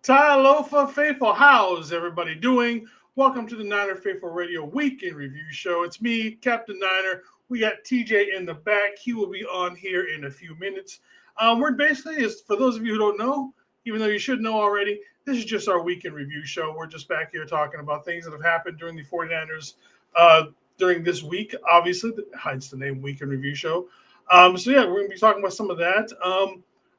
Talofa Faithful, how's everybody doing? Welcome to the Niner Faithful Radio Weekend Review Show. It's me, Captain Niner. We got TJ in the back. He will be on here in a few minutes. We're basically, for those of you who don't know, even though you should know already, this is just our weekend review show. We're just back here talking about things that have happened during the 49ers during this week. Obviously, hence the name Weekend Review Show. We're going to be talking about some of that.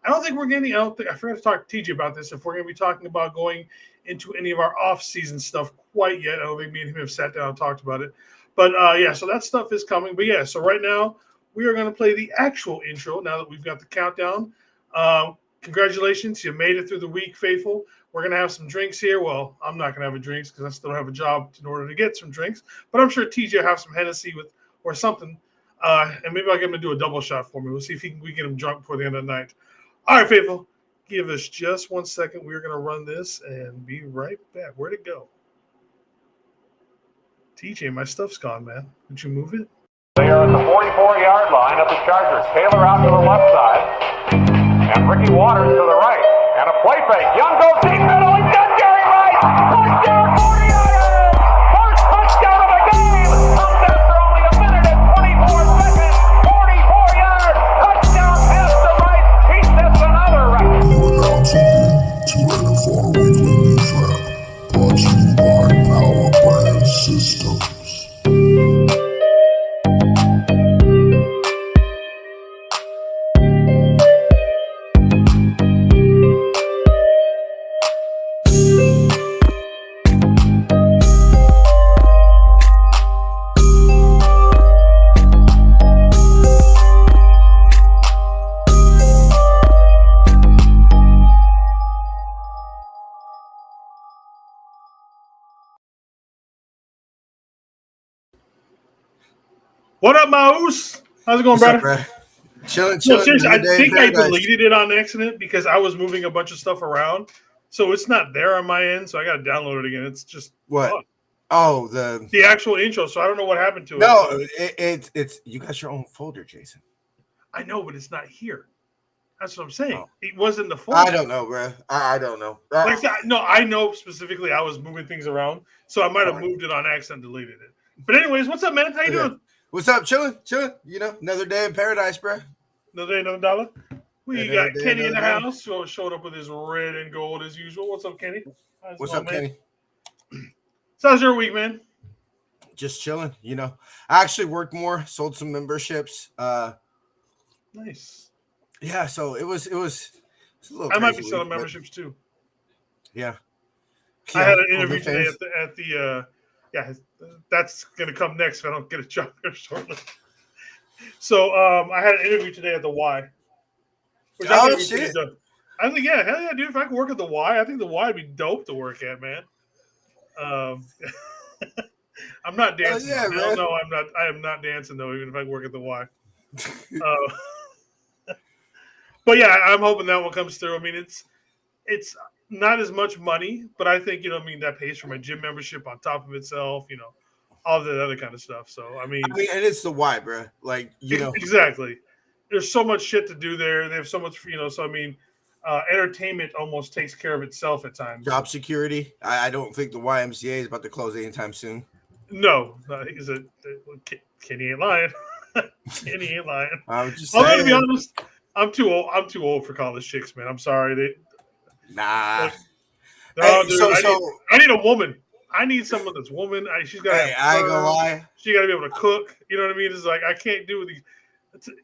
I don't think we're getting. I forgot to talk to TJ about this. If we're going to be talking about going into any of our off-season stuff quite yet, I don't think me and him have sat down and talked about it. But so that stuff is coming. But yeah, so right now we are going to play the actual intro. Now that we've got the countdown, congratulations, you made it through the week, faithful. We're going to have some drinks here. Well, I'm not going to have a drinks because I still have a job in order to get some drinks. But I'm sure TJ will have some Hennessy or something, and maybe I'll get him to do a double shot for me. We'll see if we get him drunk before the end of the night. All right, faithful, give us just 1 second. We're going to run this and be right back. Where'd it go? TJ, my stuff's gone, man. Did you move it? They are at the 44-yard line of the Chargers. Taylor out to the left side, and Ricky Waters to the right. And a play fake. Young goes deep middle. He's got Jerry Rice. Touchdown, 49ers! First touchdown of the game. Comes after only a minute and 24 seconds. 44 yards. Touchdown pass to Rice. He sets another record. You are now tuned in to NFL Weekly News Wrap, brought to you by Power Brand Systems. What up, Mouse? How's it going, brother? Chilling. No, seriously, I think I deleted it on accident because I was moving a bunch of stuff around. So it's not there on my end, so I got to download it again. It's just what? Oh, the actual intro. So I don't know what happened to it. No, it's you got your own folder, Jason. I know, but it's not here. That's what I'm saying. Oh. It wasn't in the folder. I don't know, bro. I don't know. I know specifically I was moving things around, so I might have moved it on accident and deleted it. But anyways, what's up, man? How you doing? What's up? Chilling. You know, another day in paradise, bro. Another day, another dollar. We got day, Kenny in the day. house, showing up with his red and gold as usual. What's up, Kenny? What's up, Kenny? So how's your week, man? Just chilling. You know, I actually worked more, sold some memberships. Nice. Yeah, so it was a little. I might be crazy selling week, memberships too. Yeah. I had an interview today at the that's gonna come next if I don't get a job here shortly. So I had an interview today at the Y. Which I think, hell yeah, dude. If I could work at the Y, I think the Y would be dope to work at, man. I'm not dancing. No, I'm not. I am not dancing though, even if I work at the Y. But yeah, I'm hoping that one comes through. I mean, it's not as much money, but I think, that pays for my gym membership on top of itself, all that other kind of stuff. So, I mean, and it's the why, bro. Like, Exactly. There's so much shit to do there. They have so much, so, I mean, entertainment almost takes care of itself at times. Job security. I don't think the YMCA is about to close anytime soon. No. Kenny ain't lying. Kenny ain't lying. I'm just I'm saying. going to be honest. I'm too old for college chicks, man. I'm sorry. Nah. No, dude, I need a woman. I need someone that's woman. She's got. I ain't gonna lie. She got to be able to cook. You know what I mean? It's like I can't do these.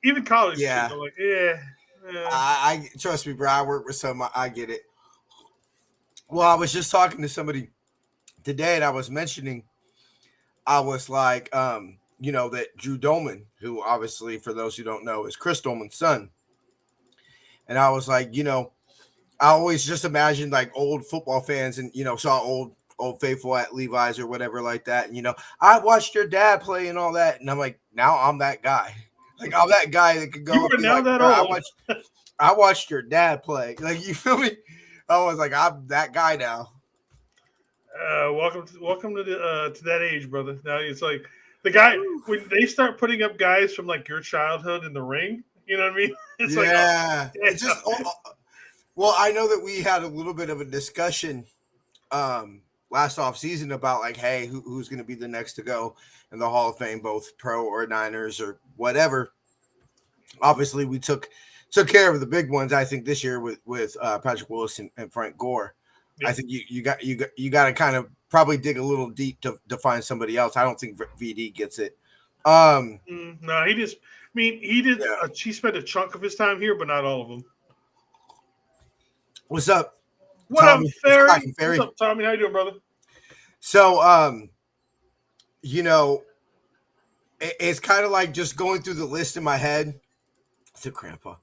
Even college. Yeah. Chicks, I'm like, yeah. I trust me, bro. I work with some. I get it. Well, I was just talking to somebody today, and I was mentioning. I was like, that Drew Dolman, who obviously, for those who don't know, is Chris Dolman's son. And I was like, I always just imagined like old football fans and, saw old faithful at Levi's or whatever like that. And, I watched your dad play and all that. And I'm like, now I'm that guy. Like, I'm that guy that could go. You are now like, that old. I watched your dad play. Like, you feel me? I was like, I'm that guy now. Welcome to that age, brother. Now it's like the guy when they start putting up guys from like your childhood in the ring. You know what I mean? It's it's just Well, I know that we had a little bit of a discussion last offseason about like, hey, who's going to be the next to go in the Hall of Fame, both pro or Niners or whatever. Obviously, we took care of the big ones. I think this year with Patrick Willis and Frank Gore. Yeah. I think you got to kind of probably dig a little deep to find somebody else. I don't think VD gets it. No, he just. I mean, he did. Yeah. He spent a chunk of his time here, but not all of them. What's up? What Tommy? Up, Ferry? What's up, Tommy? How you doing, brother? So, you know, it's kind of like just going through the list in my head. It's a grandpa.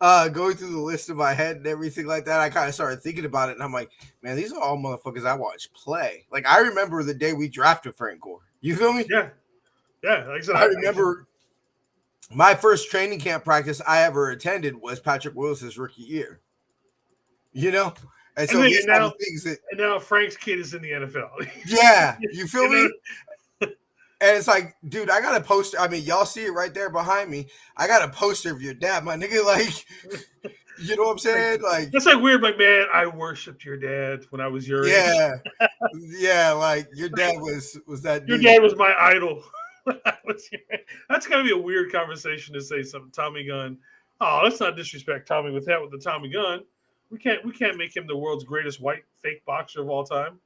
Going through the list in my head and everything like that, I kind of started thinking about it, and I'm like, man, these are all motherfuckers I watched play. Like, I remember the day we drafted Frank Gore. You feel me? Yeah. Yeah. Like I said, I remember my first training camp practice I ever attended was Patrick Willis's rookie year. You know? And so now Frank's kid is in the NFL. Yeah. You feel me? And it's like, dude, I got a poster. I mean, y'all see it right there behind me. I got a poster of your dad, my nigga. Like, you know what I'm saying? Like, that's like weird. Like, man, I worshipped your dad when I was your age. Yeah. Like your dad was that. Your dad was my idol. That's gotta be a weird conversation to say something. Tommy Gunn. Oh, let's not disrespect Tommy with the Tommy Gunn. We can't make him the world's greatest white fake boxer of all time.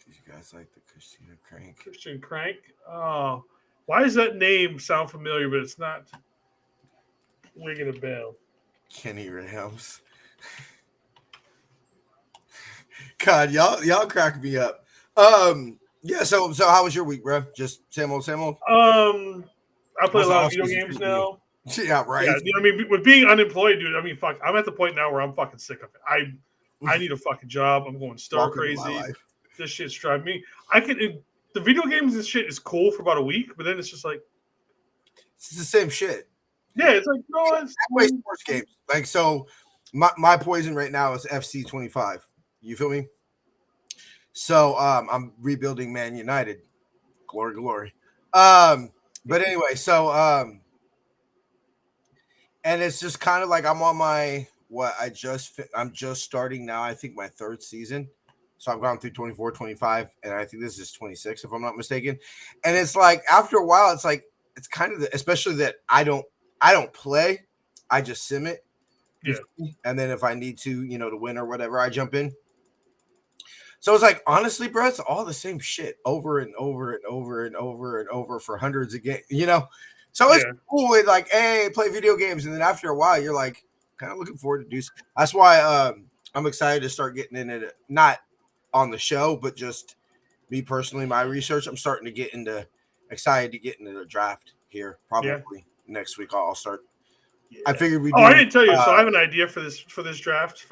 You guys like the Christian Crank? Oh, why does that name sound familiar, but it's not ringing a bell? Kenny Rams. God, y'all crack me up. Yeah. So how was your week, bro? Just same old. I play a lot of video games now. Yeah, right. Yeah, you know what I mean? With being unemployed, dude, I mean, fuck, I'm at the point now where I'm fucking sick of it. I need a fucking job. I'm going stir crazy. This shit's driving me. The video games and shit is cool for about a week, but then it's just like it's the same shit. Yeah, it's like no, it's play sports games. Like so, my poison right now is FC 25. You feel me? So I'm rebuilding Man United. Glory. But anyway, so and it's just kind of like I'm on my I'm just starting now. I think my third season. So I've gone through 24, 25, and I think this is 26, if I'm not mistaken. And it's like after a while, it's like it's kind of especially that I don't play, I just sim it. Yeah. And then if I need to, to win or whatever, I jump in. So it's like honestly, bro, it's all the same shit over and over and over and over and over for hundreds of games, So it's cool with like, hey, play video games, and then after a while, you're like kind of looking forward to do. That's why I'm excited to start getting into it. Not on the show, but just me personally, my research, I'm starting to get excited to get into the draft here. Probably next week I'll start. Yeah. I figured we. I didn't tell you. So I have an idea for this draft.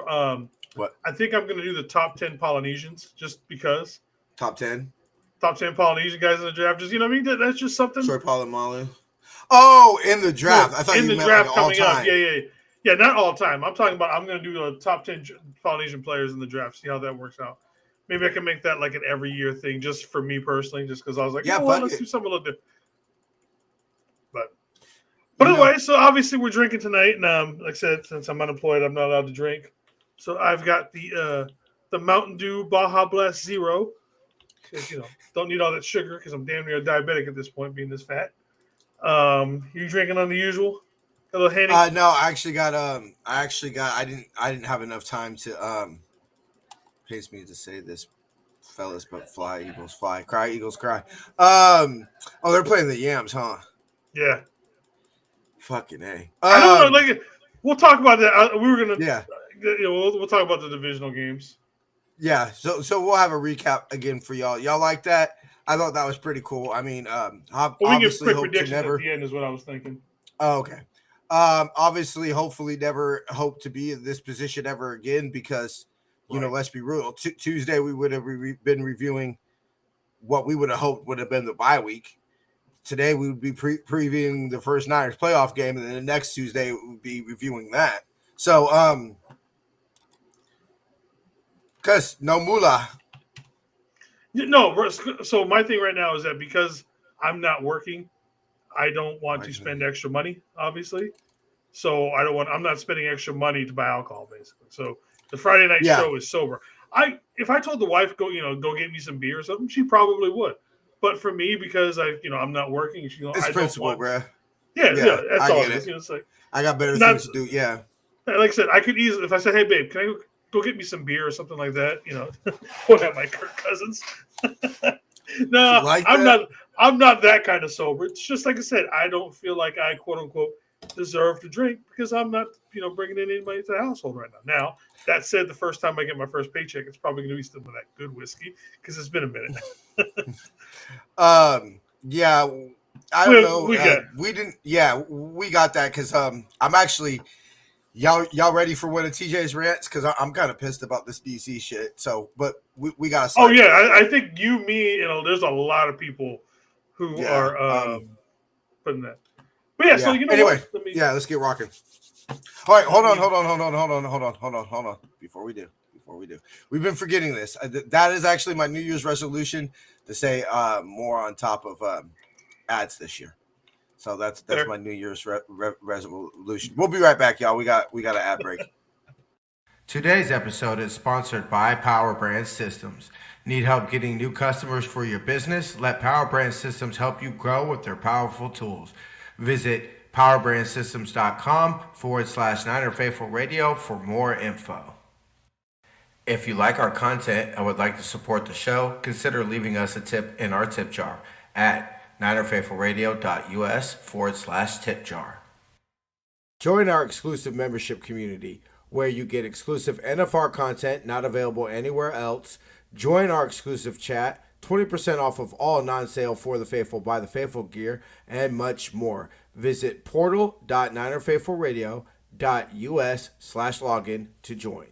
What? I think I'm going to do the top 10 Polynesians just because. Top 10 Polynesian guys in the draft. Just what I mean. That's just something. Sorry, Polamalu. Oh, in the draft. I thought in you the meant draft like all coming time. up. Yeah, not all time. I'm talking about I'm going to do the top 10 Polynesian players in the draft. See how that works out. Maybe I can make that like an every year thing just for me personally, just because I was like, let's do something a little different. But anyway, so obviously we're drinking tonight, and like I said, since I'm unemployed, I'm not allowed to drink. So I've got the Mountain Dew Baja Blast Zero. Don't need all that sugar because I'm damn near diabetic at this point, being this fat. You drinking on the usual? A little Henny? No, I didn't have enough time to pays me to say this, fellas, but fly Eagles fly, cry Eagles cry. They're playing the Yams, huh? Yeah. Fucking A. I don't know. Like, we'll talk about that. We were gonna. Yeah. We'll talk about the divisional games. Yeah. So we'll have a recap again for y'all. Y'all like that? I thought that was pretty cool. I mean, we give quick predictions at the end is what I was thinking. Oh, okay. Obviously, hopefully, never hope to be in this position ever again because. Let's be real. Tuesday, we would have been reviewing what we would have hoped would have been the bye week. Today, we would be previewing the first Niners playoff game, and then the next Tuesday, we would be reviewing that. So, because no moolah. No, so my thing right now is that because I'm not working, I don't want to spend extra money, obviously. So I'm not spending extra money to buy alcohol, basically. So the Friday night Yeah. show is sober. If I told the wife go get me some beer or something, she probably would. But for me, because I'm not working, It's I don't principle, want. bro. Yeah, that's I all get it is. it. It's like I got better not things to do. Yeah. like I said, I could easily if I said, "Hey, babe, can I go get me some beer or something like that?" Won't have my Kirk Cousins. No, Like I'm that? not. I'm not that kind of sober. It's just like I said. I don't feel like I quote unquote deserve to drink because I'm not bringing in anybody to the household right now. Now that said, the first time I get my first paycheck, it's probably going to be some of that good whiskey because it's been a minute. Yeah, I don't know. We got We didn't. Yeah, we got that because I'm actually y'all ready for one of TJ's rants because I'm kind of pissed about this DC shit. So, but we got to. Oh yeah, I think me, there's a lot of people who Yeah. are putting that. But yeah, so Yeah. you know Anyway, what? let's get rocking. All right, hold on. Before we do, we've been forgetting this. That is actually my New Year's resolution to say more on top of ads this year. So that's Fair. my New Year's resolution. We'll be right back, y'all. We got an ad break. Today's episode is sponsored by Power Brand Systems. Need help getting new customers for your business? Let Power Brand Systems help you grow with their powerful tools. Visit powerbrandsystems.com/NinerFaithfulRadio for more info. If you like our content and would like to support the show, consider leaving us a tip in our tip jar at ninerfaithfulradio.us/tip jar. Join our exclusive membership community where you get exclusive NFR content not available anywhere else. Join our exclusive chat, 20% off of all non-sale For the Faithful by the Faithful gear, and much more. Visit portal.ninerfaithfulradio.us/login to join.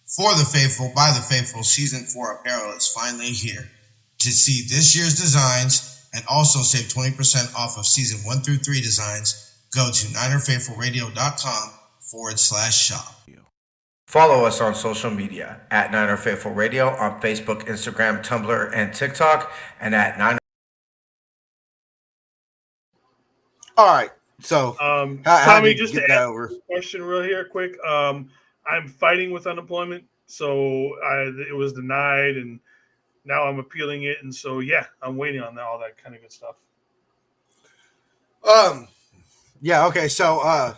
For the Faithful by the Faithful Season 4 apparel is finally here. To see this year's designs and also save 20% off of Season 1 through 3 designs, go to ninerfaithfulradio.com/shop. Follow us on social media at Niner Faithful Radio on Facebook, Instagram, Tumblr, and TikTok, and at Niner. All right, so Tommy, just to answer the question real here, quick. I'm fighting with unemployment, so it was denied, and now I'm appealing it, and so I'm waiting on all that kind of good stuff. Yeah. Okay. So,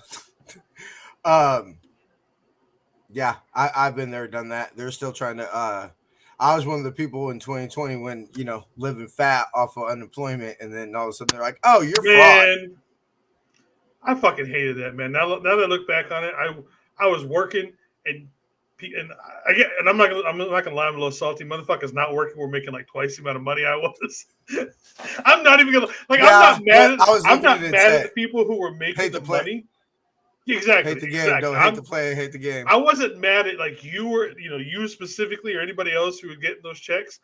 yeah, I've been there, done that. They're still trying to. I was one of the people in 2020 when living fat off of unemployment, and then all of a sudden they're like, "Oh, you're fraud." I fucking hated that, man. Now that I look back on it, I was working and I'm not gonna lie, I'm a little salty. Motherfuckers not working were making like twice the amount of money I was. I'm not even gonna I'm not mad at the people who were making the money. Exactly. Hate the game. Don't hate the play. Hate the game. I wasn't mad at like you were, you specifically or anybody else who was getting those checks.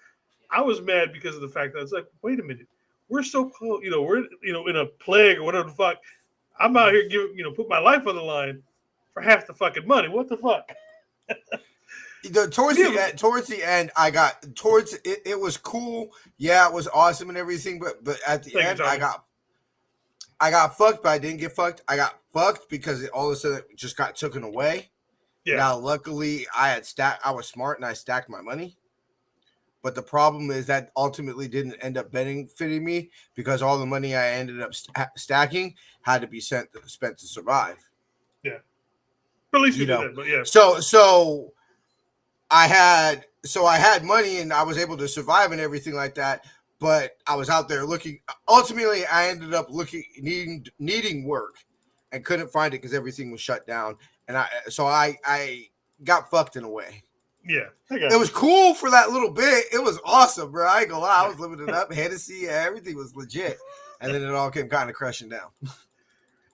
I was mad because of the fact that it's like, wait a minute, we're so close. We're in a plague or whatever the fuck. I'm out here giving put my life on the line for half the fucking money. What the fuck? Towards the end, I got towards it. It was cool. Yeah, it was awesome and everything. But at the end, I got fucked, but I didn't get fucked. I got fucked because it all of a sudden just got taken away. Yeah. Now, luckily, I was smart and I stacked my money. But the problem is that ultimately didn't end up benefiting me because all the money I ended up stacking had to be spent to survive. Yeah. But at least you did that. But yeah. So I had money and I was able to survive and everything like that. But I was out there looking. Ultimately, I ended up needing work and couldn't find it because everything was shut down. And I got fucked in a way. Yeah, it was cool for that little bit. It was awesome, bro. I ain't gonna lie. I was living it up. Hennessy, everything was legit. And then it all came kind of crushing down.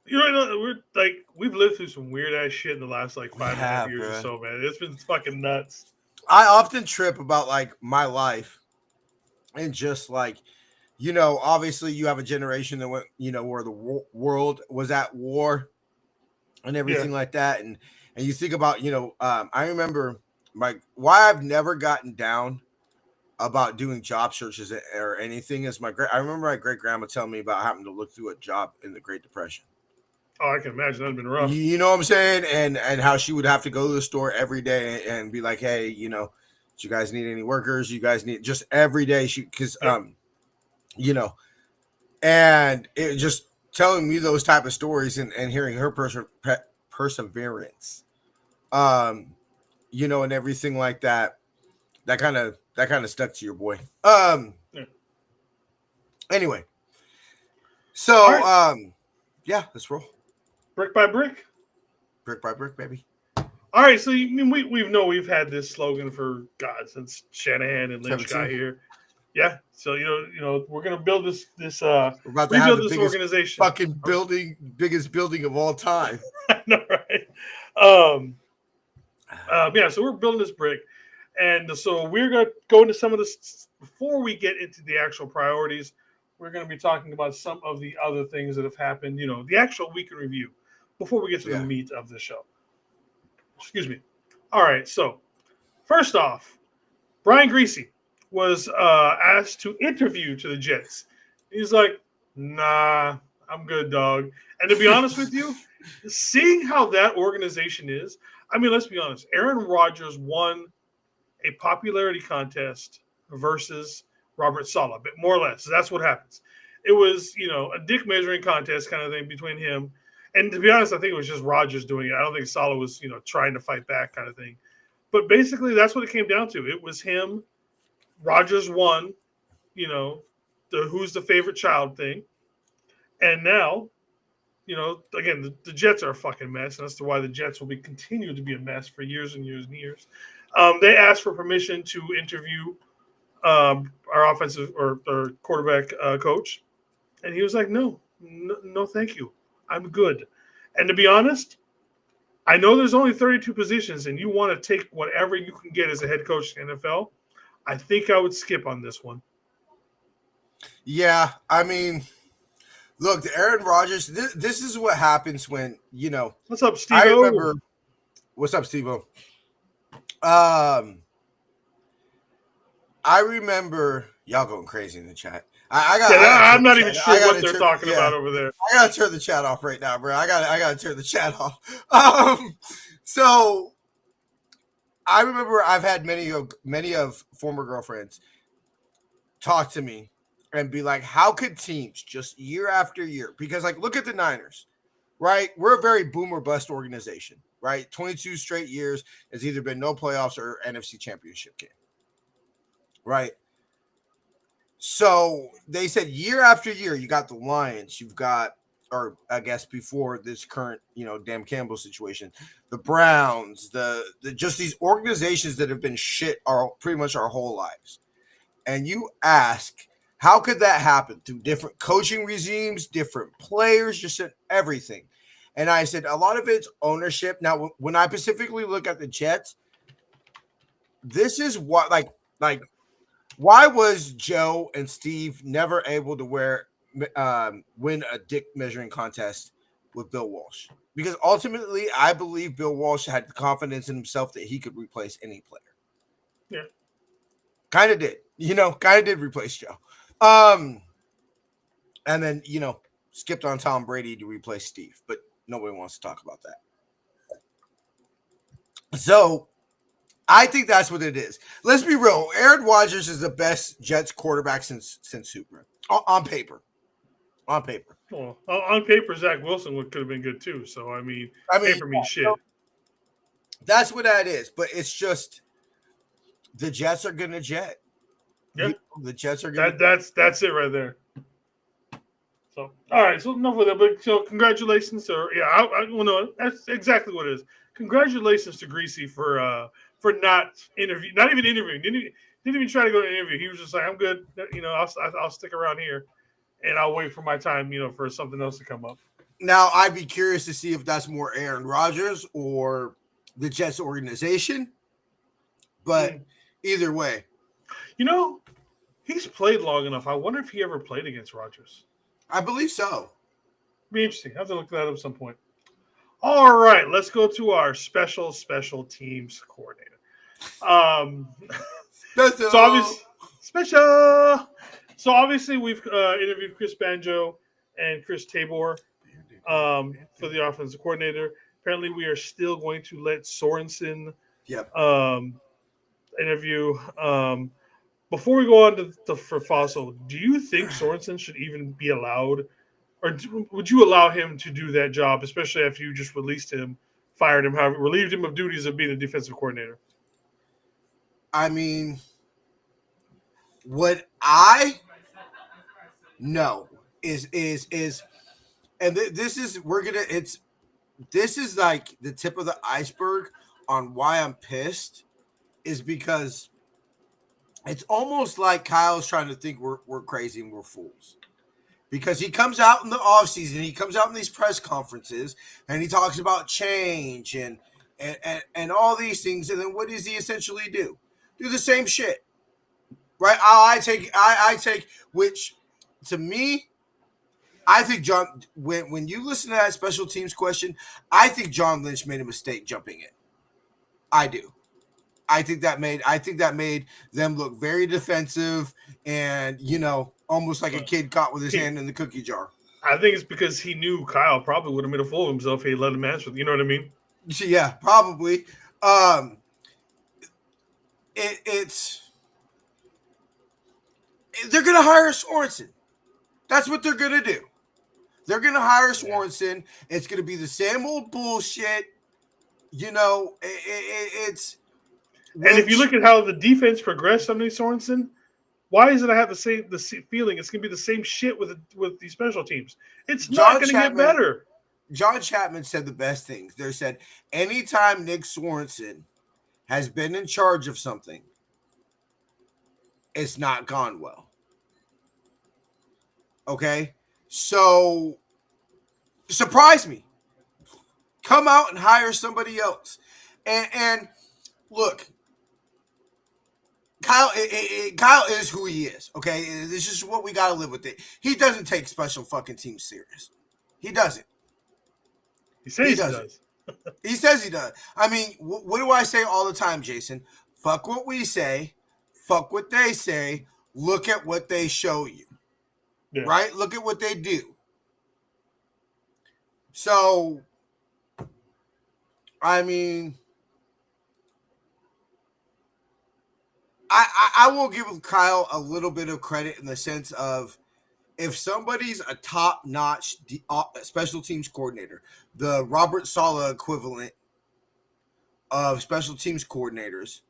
We've lived through some weird ass shit in the last 5.5 years or so, man. It's been fucking nuts. I often trip about my life and just obviously you have a generation that went, where the world was at war and everything like that. And you think about, I remember why I've never gotten down about doing job searches or anything is I remember my great grandma telling me about having to look through a job in the Great Depression. Oh, I can imagine that'd been rough. You know what I'm saying? And how she would have to go to the store every day and be like, hey, you know, do you guys need any workers? You guys need just every day. Because you know, and it just telling me those type of stories and hearing her perseverance, you know, and everything like that. That kind of stuck to your boy. Anyway, so right. Yeah, let's roll. Brick by brick. Brick by brick, baby. All right, so we've had this slogan for God since Shanahan and Lynch 17. got here. Yeah, so you know we're gonna build this we're about to rebuild have the this biggest organization. fucking biggest building of all time. I know, right? Yeah, so we're building this brick, and so we're gonna go into some of this before we get into the actual priorities. We're gonna be talking about some of the other things that have happened. You know, the actual week in review before we get to the meat of the show. Excuse me. All right, so first off, Brian Griese was asked to interview to the Jets. He's like, nah, I'm good, dog. And to be honest with you, seeing how that organization is, I mean, let's be honest. Aaron Rodgers won a popularity contest versus Robert Saleh, but more or less. That's what happens. It was, you know, a dick measuring contest kind of thing between him. And to be honest, I think it was just Rodgers doing it. I don't think Saleh was, you know, trying to fight back kind of thing. But basically, that's what it came down to. It was him. Rodgers won, you know, the who's the favorite child thing. And now, you know, again, the Jets are a fucking mess. And that's why the Jets will continue to be a mess for years and years and years. They asked for permission to interview our offensive or quarterback coach. And he was like, no, thank you. I'm good. And to be honest, I know there's only 32 positions and you want to take whatever you can get as a head coach in the NFL. I think I would skip on this one. Yeah, I mean, look, Aaron Rodgers, this is what happens when, you know. What's up, Steve-O? I remember. What's up, Steve-O? I remember y'all going crazy in the chat. I'm not even sure what they're talking about over there. I gotta turn the chat off right now, bro. I gotta turn the chat off. So I remember I've had many of former girlfriends talk to me and be like, how could teams just year after year? Because like, look at the Niners, right? We're a very boom or bust organization, right? 22 straight years has either been no playoffs or NFC championship game, right? So they said year after year, you got the Lions, you've got, or I guess before this current, you know, Dan Campbell situation, the Browns, the just these organizations that have been shit pretty much our whole lives. And you ask, how could that happen through different coaching regimes, different players, just everything? And I said, a lot of it's ownership. Now, when I specifically look at the Jets, this is what, like, why was Joe and Steve never able to win a dick measuring contest with Bill Walsh? Because ultimately, I believe Bill Walsh had the confidence in himself that he could replace any player. Yeah. Kind of did. Kind of did replace Joe. And then, skipped on Tom Brady to replace Steve. But nobody wants to talk about that. So I think that's what it is. Let's be real. Aaron Rodgers is the best Jets quarterback since Super. On paper. On paper. Well, on paper, Zach Wilson could have been good too. So, I mean paper means shit. That's what that is. But it's just the Jets are going to jet. Yeah. The Jets are going to. That's it right there. So, all right. So, enough of that. But so, congratulations. That's exactly what it is. Congratulations to Griese for not even interviewing. Didn't even try to go to an interview. He was just like, I'm good. I'll stick around here, and I'll wait for my time. For something else to come up. Now, I'd be curious to see if that's more Aaron Rodgers or the Jets organization. But either way, he's played long enough. I wonder if he ever played against Rodgers. I believe so. Be interesting. I have to look that up at some point. All right, let's go to our special teams coordinator. So obviously we've interviewed Chris Banjo and Chris Tabor. for the offensive coordinator. Apparently, we are still going to let Sorensen Yep. interview. Before we go on for Fossil, do you think Sorensen should even be allowed, or would you allow him to do that job, especially after you just released him, fired him, however, relieved him of duties of being a defensive coordinator? I mean, what I know is, and this is this is like the tip of the iceberg on why I'm pissed, is because it's almost like Kyle's trying to think we're crazy and we're fools. Because he comes out in the offseason, he comes out in these press conferences, and he talks about change and all these things. And then what does he essentially do? Do the same shit, right? I take, which to me, I think John, when you listen to that special teams question, I think John Lynch made a mistake jumping it. I do. I think that made them look very defensive and, almost like a kid caught with his hand in the cookie jar. I think it's because he knew Kyle probably would have made a fool of himself if he let him answer. You know what I mean? Yeah, probably. They're going to hire Sorensen. That's what they're going to do. They're going to hire Sorensen. It's going to be the same old bullshit. It's. And if you look at how the defense progressed under Sorensen, why is it I have the feeling it's going to be the same shit with the special teams? It's not going to get better. John Chapman said the best things. They said, anytime Nick Sorensen has been in charge of something, it's not gone well. Okay? So, surprise me. Come out and hire somebody else. And look, Kyle is who he is, okay? This is what we got to live with it. He doesn't take special fucking teams serious. He doesn't. He says he does. He says he does. I mean, what do I say all the time, Jason? Fuck what we say. Fuck what they say. Look at what they show you. Yeah. Right? Look at what they do. So, I mean, I will give Kyle a little bit of credit in the sense of, if somebody's a top-notch special teams coordinator, the Robert Saleh equivalent of special teams coordinators,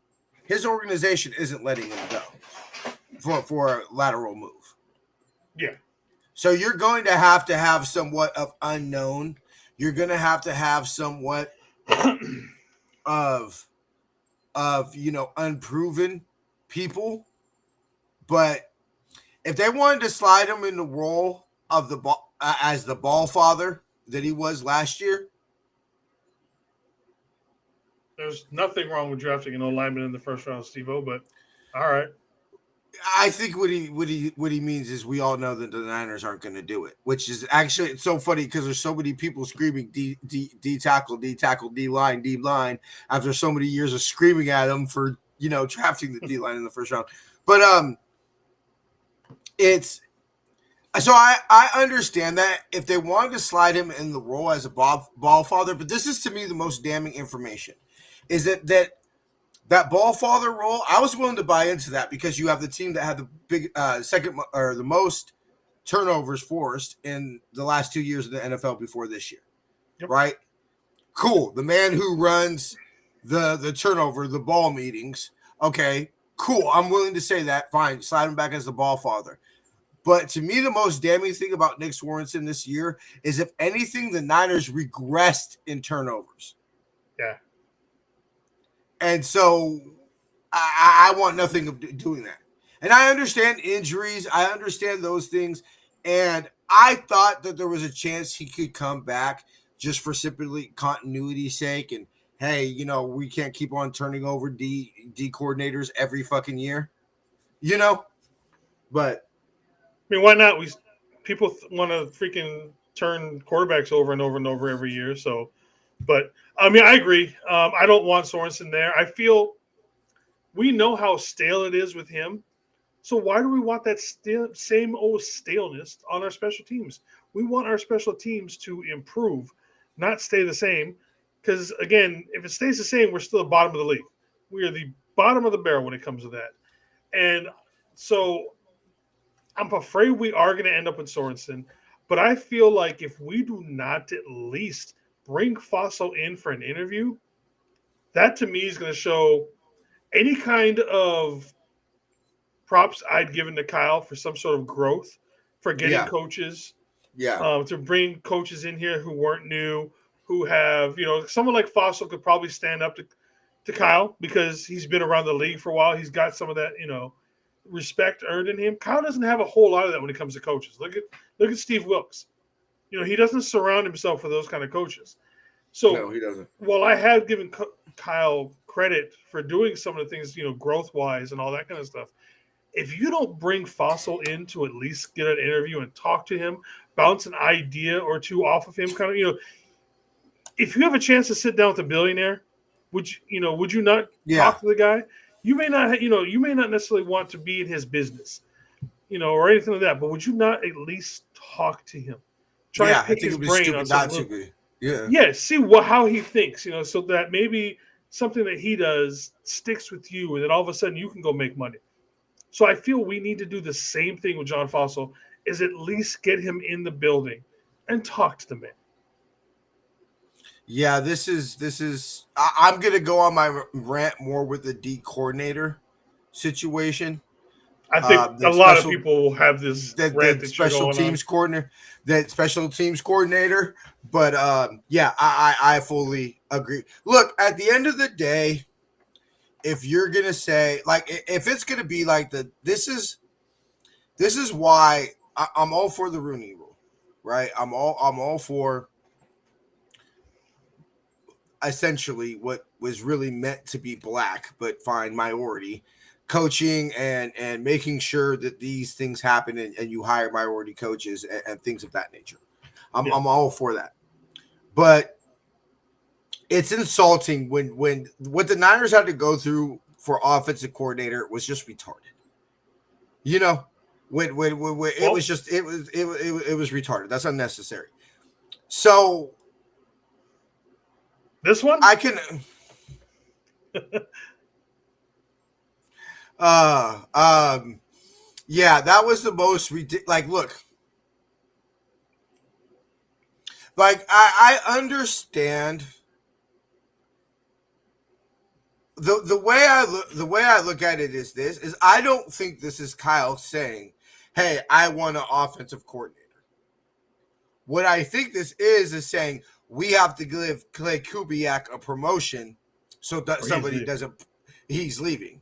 his organization isn't letting him go for a lateral move. Yeah. So you're going to have somewhat of unknown. You're going to have somewhat of unproven people. But if they wanted to slide him in the role of the ball as the ball father that he was last year, there's nothing wrong with drafting an O-lineman in the first round, Steve-O, but all right. I think what he means is we all know that the Niners aren't going to do it, which is actually, it's so funny because there's so many people screaming D tackle, D line after so many years of screaming at them for, drafting the D line in the first round. But it's so I understand that if they wanted to slide him in the role as a ball father, but this is to me the most damning information is that ball father role. I was willing to buy into that because you have the team that had the big second or the most turnovers forced in the last 2 years of the NFL before this year. Yep. Right? Cool. The man who runs the turnover, the ball meetings. Okay, cool. I'm willing to say that. Fine. Slide him back as the ball father. But to me, the most damning thing about Nick Sorensen this year is, if anything, the Niners regressed in turnovers. Yeah. And so I want nothing of doing that. And I understand injuries. I understand those things. And I thought that there was a chance he could come back just for simply continuity's sake. And, hey, we can't keep on turning over D coordinators every fucking year. But I mean, why not? People want to freaking turn quarterbacks over and over and over every year. So, but I mean, I agree. I don't want Sorensen there. I feel we know how stale it is with him. So why do we want that same old staleness on our special teams? We want our special teams to improve, not stay the same. Because again, if it stays the same, we're still the bottom of the league. We are the bottom of the barrel when it comes to that. And so I'm afraid we are going to end up with Sorensen. But I feel like if we do not at least bring Fossil in for an interview, that to me is going to show any kind of props I'd given to Kyle for some sort of growth, for getting coaches, to bring coaches in here who weren't new, who have, someone like Fossil could probably stand up to Kyle because he's been around the league for a while. He's got some of that, respect earned in him. Kyle doesn't have a whole lot of that when it comes to coaches. Look at Steve Wilkes. He doesn't surround himself with those kind of coaches. So no, he doesn't. While I have given Kyle credit for doing some of the things, growth wise and all that kind of stuff, if you don't bring Fossil in to at least get an interview and talk to him, bounce an idea or two off of him, if you have a chance to sit down with a billionaire, would you not talk to the guy? You may not, you may not necessarily want to be in his business, or anything like that, but would you not at least talk to him? Try to pick his brain on something. Yeah. See how he thinks, so that maybe something that he does sticks with you, and then all of a sudden you can go make money. So I feel we need to do the same thing with John Fossil, is at least get him in the building and talk to the man. Yeah, this is. I'm gonna go on my rant more with the D coordinator situation. I think a lot of people have this rant that special teams coordinator, that special teams coordinator. But I fully agree. Look, at the end of the day, if you're gonna say, like, if it's gonna be like this is why I'm all for the Rooney Rule, right? I'm all for essentially what was really meant to be black, but fine, minority coaching and making sure that these things happen and you hire minority coaches and things of that nature. I'm all for that. But it's insulting when what the Niners had to go through for offensive coordinator was just retarded. When it was just it was retarded. That's unnecessary. So this one I can that was the most ridiculous. Like, look, like I understand the way I look at it is I don't think this is Kyle saying, "Hey, I want an offensive coordinator." What I think this is saying we have to give Clay Kubiak a promotion so that somebody doesn't. He's leaving.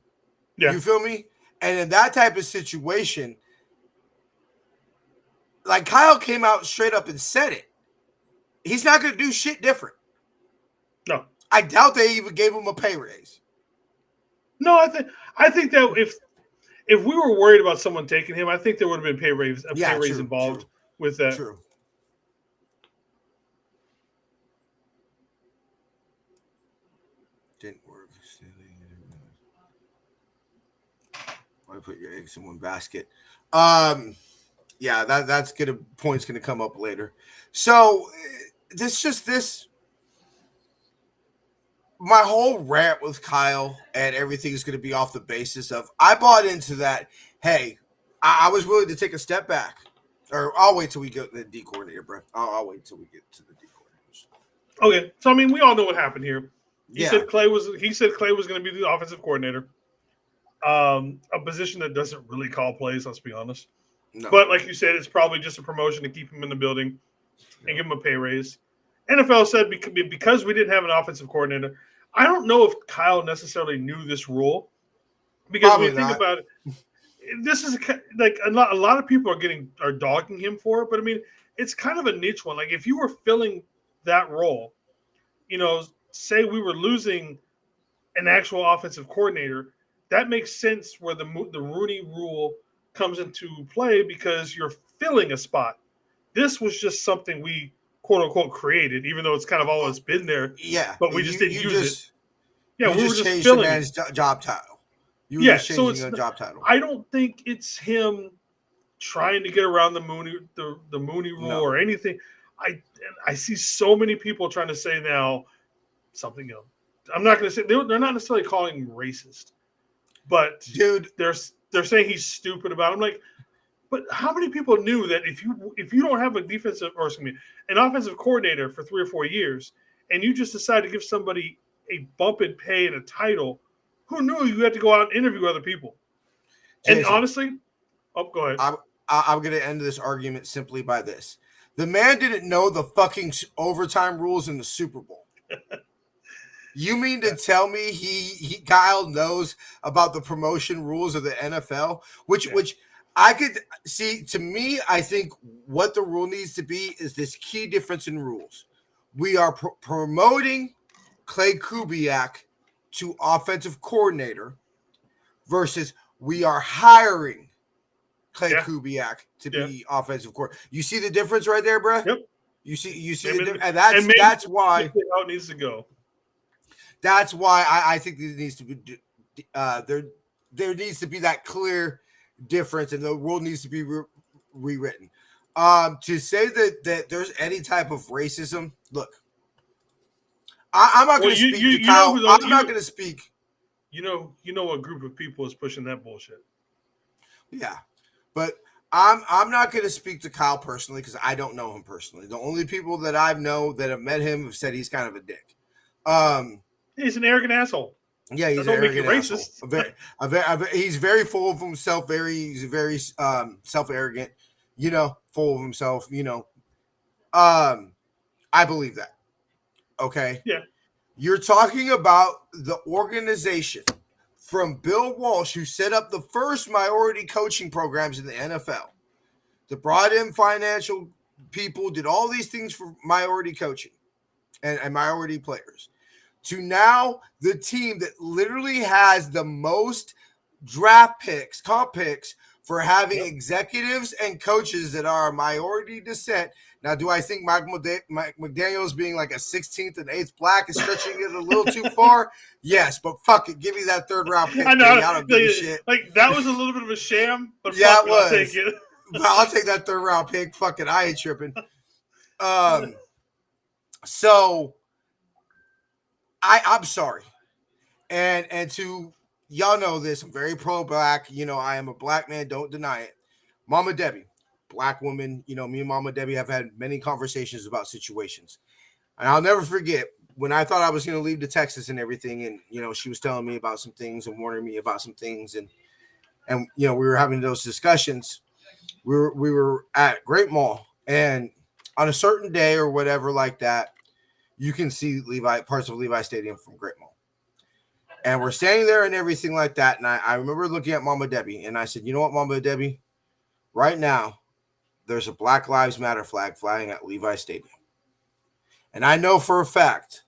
Yeah. You feel me? And in that type of situation, like Kyle came out straight up and said it. He's not going to do shit different. No. I doubt they even gave him a pay raise. No, I think that if we were worried about someone taking him, I think there would have been pay raise involved with that. True. Didn't work. Why put your eggs in one basket? That's gonna point's gonna come up later. So my whole rant with Kyle and everything is gonna be off the basis of I bought into that. Hey, I was willing to take a step back, or I'll wait till we get to the D coordinator, bro. I'll wait till we get to the D coordinators. Okay, so I mean, we all know what happened here. He said Clay was going to be the offensive coordinator. A position that doesn't really call plays, let's be honest. No. But like you said, it's probably just a promotion to keep him in the building and give him a pay raise. NFL said because we didn't have an offensive coordinator, I don't know if Kyle necessarily knew this rule. Because when you think about it, this is like a lot of people are dogging him for it, but I mean, it's kind of a niche one. Like if you were filling that role, say we were losing an actual offensive coordinator, that makes sense where the Rooney Rule comes into play because you're filling a spot. This was just something we quote unquote created, even though it's kind of always been there. Yeah, but we just didn't use it. Yeah, we were just filling the man's job title. You were Yeah, just so changing a job title. I don't think it's him trying to get around the Mooney rule No. or anything. I see so many people trying to say now something else. I'm not going to say they're not necessarily calling him racist, but Dude, they're saying he's stupid about it. I'm like, but how many people knew that if you don't have an offensive coordinator for 3 or 4 years, and you just decide to give somebody a bump in pay and a title, who knew you had to go out and interview other people? Jason, and honestly, go ahead. I'm going to end this argument simply by this. The man didn't know the fucking overtime rules in the Super Bowl. You mean to tell me Kyle knows about the promotion rules of the NFL, which I could see. To me, I think what the rule needs to be is this key difference in rules. We are promoting Clay Kubiak to offensive coordinator versus we are hiring Clay Kubiak to be offensive coordinator. You see the difference right there, bro? Yep. You see the difference, and that's why how it needs to go. That's why I think there needs to be there needs to be that clear difference, and the rule needs to be rewritten. To say that there's any type of racism, look, I'm not going to speak to Kyle. I'm not going to speak. You know what group of people is pushing that bullshit. Yeah, but I'm not going to speak to Kyle personally because I don't know him personally. The only people that I know that have met him have said he's kind of a dick. He's an arrogant asshole. Yeah, he's an arrogant asshole. He's very full of himself. He's very self-arrogant. Full of himself. I believe that. Okay. Yeah. You're talking about the organization from Bill Walsh, who set up the first minority coaching programs in the NFL. That brought in financial people, did all these things for minority coaching and minority players. To now the team that literally has the most comp picks for having executives and coaches that are minority descent. Now, do I think Mike McDaniels being like a 16th and 8th black is stretching it a little too far? Yes, but fuck it. Give me that 3rd round pick. I know. I don't give a shit. Like, that was a little bit of a sham, but yeah, fuck it was. I'll take it. I'll take that 3rd round pick. Fuck it. I ain't tripping. So I'm sorry. And to y'all know this, I'm very pro-black. I am a black man. Don't deny it. Mama Debbie, black woman. Me and Mama Debbie have had many conversations about situations. And I'll never forget when I thought I was going to leave to Texas and everything. And, she was telling me about some things and warning me about some things. And we were having those discussions. We were at Great Mall. And on a certain day or whatever like that, you can see parts of Levi Stadium from Great Mall. And we're standing there and everything like that. And I remember looking at Mama Debbie and I said, you know what, Mama Debbie? Right now, there's a Black Lives Matter flag flying at Levi Stadium. And I know for a fact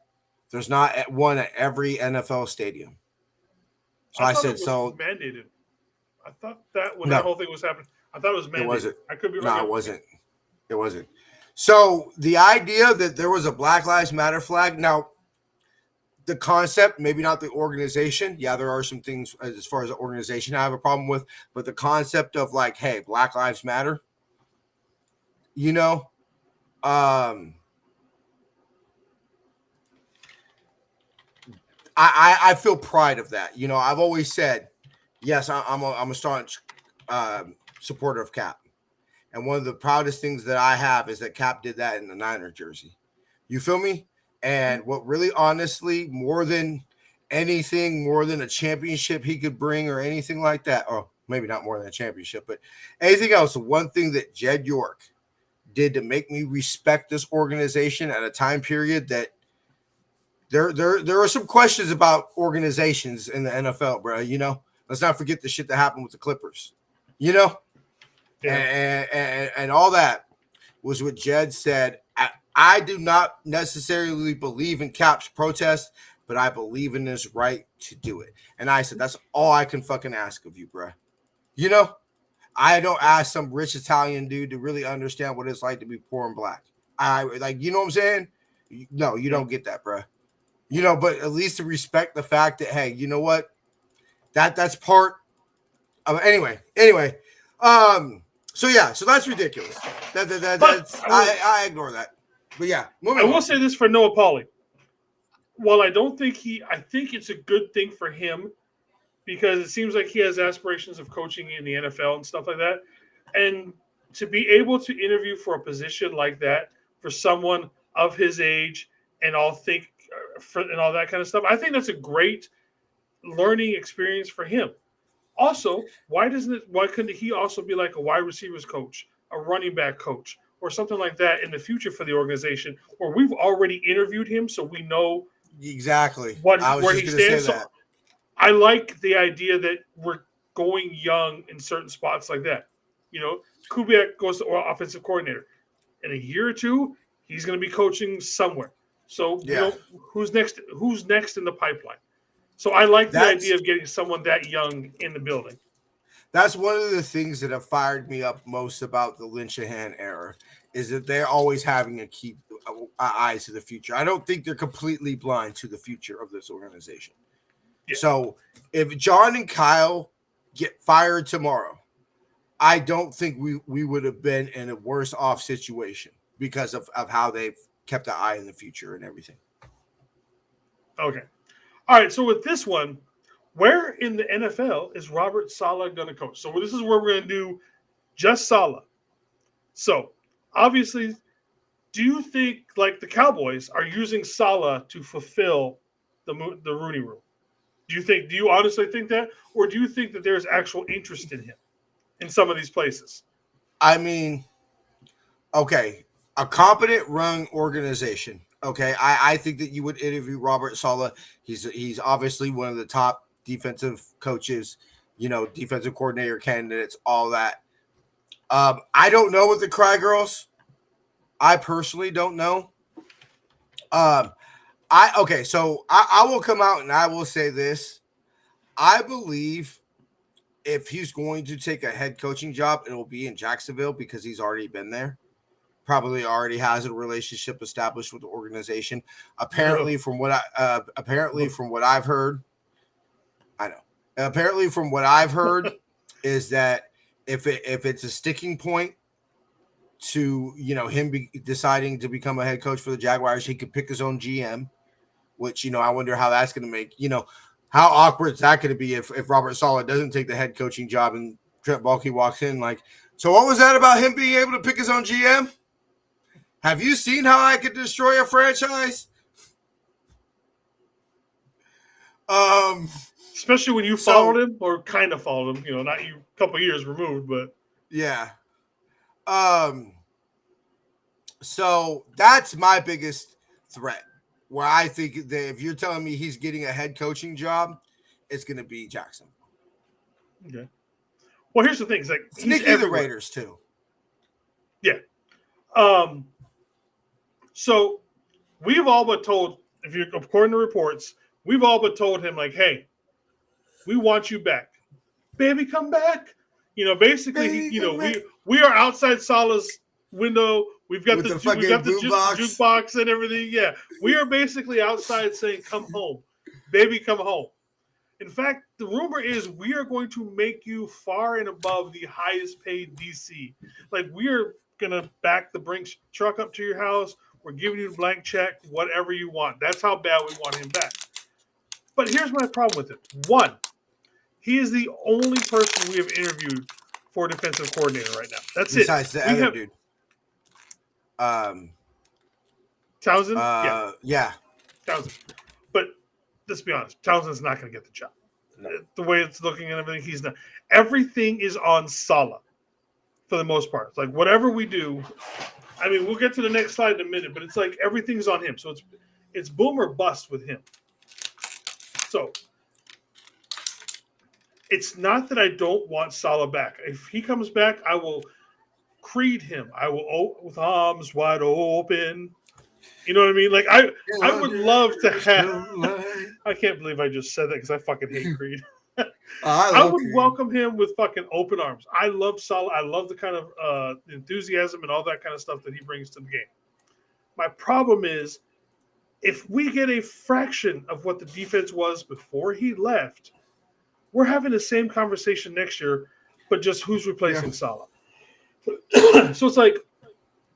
there's not one at every NFL stadium. So I said, mandated. I thought that when that whole thing was happening, I thought it was mandated. It wasn't. I could be wrong. No, it wasn't. It wasn't. So the idea that there was a Black Lives Matter flag, now the concept, maybe not the organization. Yeah, there are some things as far as the organization I have a problem with, but the concept of like, hey, Black Lives Matter, I feel pride of that. I've always said, yes, I'm a staunch supporter of Cap. And one of the proudest things that I have is that Cap did that in the Niner jersey. You feel me? And what really, honestly, more than anything, more than a championship he could bring or anything like that, or maybe not more than a championship, but anything else, the one thing that Jed York did to make me respect this organization at a time period that there are some questions about organizations in the NFL, bro. Let's not forget the shit that happened with the Clippers, Yeah. And all that was what Jed said. I do not necessarily believe in Cap's protest, but I believe in his right to do it. And I said, that's all I can fucking ask of you, bro. I don't ask some rich Italian dude to really understand what it's like to be poor and black. You know what I'm saying? No, you don't get that, bro. But at least to respect the fact that, hey, you know what? That's part of anyway. So that's ridiculous. That's I ignore that. But yeah, I will say this for Noah Pauly. While I think it's a good thing for him because it seems like he has aspirations of coaching in the NFL and stuff like that. And to be able to interview for a position like that for someone of his age and all that kind of stuff, I think that's a great learning experience for him. Also, why couldn't he also be like a wide receivers coach, a running back coach, or something like that in the future for the organization where we've already interviewed him so we know exactly where he just going to stands. say that. So I like the idea that we're going young in certain spots like that. Kubiak goes to offensive coordinator. In a year or two, he's going to be coaching somewhere. So who's next in the pipeline. So I like the idea of getting someone that young in the building. That's one of the things that have fired me up most about the Lynchahan era is that they're always having to keep eyes to the future. I don't think they're completely blind to the future of this organization. Yeah. So if John and Kyle get fired tomorrow, I don't think we would have been in a worse off situation because of how they've kept an eye in the future and everything. Okay. All right. So with this one, where in the NFL is Robert Saleh going to coach? So this is where we're going to do just Saleh. So obviously, do you think like the Cowboys are using Saleh to fulfill the Rooney Rule? Do you honestly think that, or do you think that there's actual interest in him in some of these places? I mean, okay, a competent run organization. Okay, I think that you would interview Robert Saleh. He's obviously one of the top defensive coaches, defensive coordinator candidates, all that. I don't know with the Cry Girls. I personally don't know. So I will come out and I will say this. I believe if he's going to take a head coaching job, it will be in Jacksonville because he's already been there. Probably already has a relationship established with the organization. Apparently, from what I've heard, I know. Apparently, from what I've heard, is that if it's a sticking point to him deciding to become a head coach for the Jaguars, he could pick his own GM. Which I wonder how that's going to make how awkward is that going to be if Robert Saleh doesn't take the head coaching job and Trent Baalke walks in like, so what was that about him being able to pick his own GM? Have you seen how I could destroy a franchise? Especially when you followed him or kind of followed him, not you a couple years removed, but yeah. So that's my biggest threat. Where I think that if you're telling me he's getting a head coaching job, it's going to be Jackson. Okay. Well, here's the thing: he's sneaky the Raiders too. Yeah. So we've all but told, according to reports, we've all but told him like, "Hey, we want you back, baby, come back." Basically, we are outside Saleh's window. We've got the jukebox and everything. Yeah, we are basically outside saying, "Come home, baby, come home." In fact, the rumor is we are going to make you far and above the highest paid DC. Like we are gonna back the Brinks truck up to your house. We're giving you a blank check, whatever you want. That's how bad we want him back. But here's my problem with it. One, he is the only person we have interviewed for defensive coordinator right now. That's Besides it. Besides the other dude. Townsend? Yeah. Townsend. But let's be honest, Townsend's not going to get the job. No. The way it's looking and everything, he's not. Everything is on Saleh for the most part. It's like whatever we do, I mean, we'll get to the next slide in a minute, but it's like everything's on him. So it's boom or bust with him. So it's not that I don't want Saleh back. If he comes back, I will creed him. I will with arms wide open. You know what I mean? Like I would love to have. I can't believe I just said that because I fucking hate Creed. I would welcome him with fucking open arms. I love Saleh. I love the kind of enthusiasm and all that kind of stuff that he brings to the game. My problem is if we get a fraction of what the defense was before he left, we're having the same conversation next year, but just who's replacing Salah. So it's like,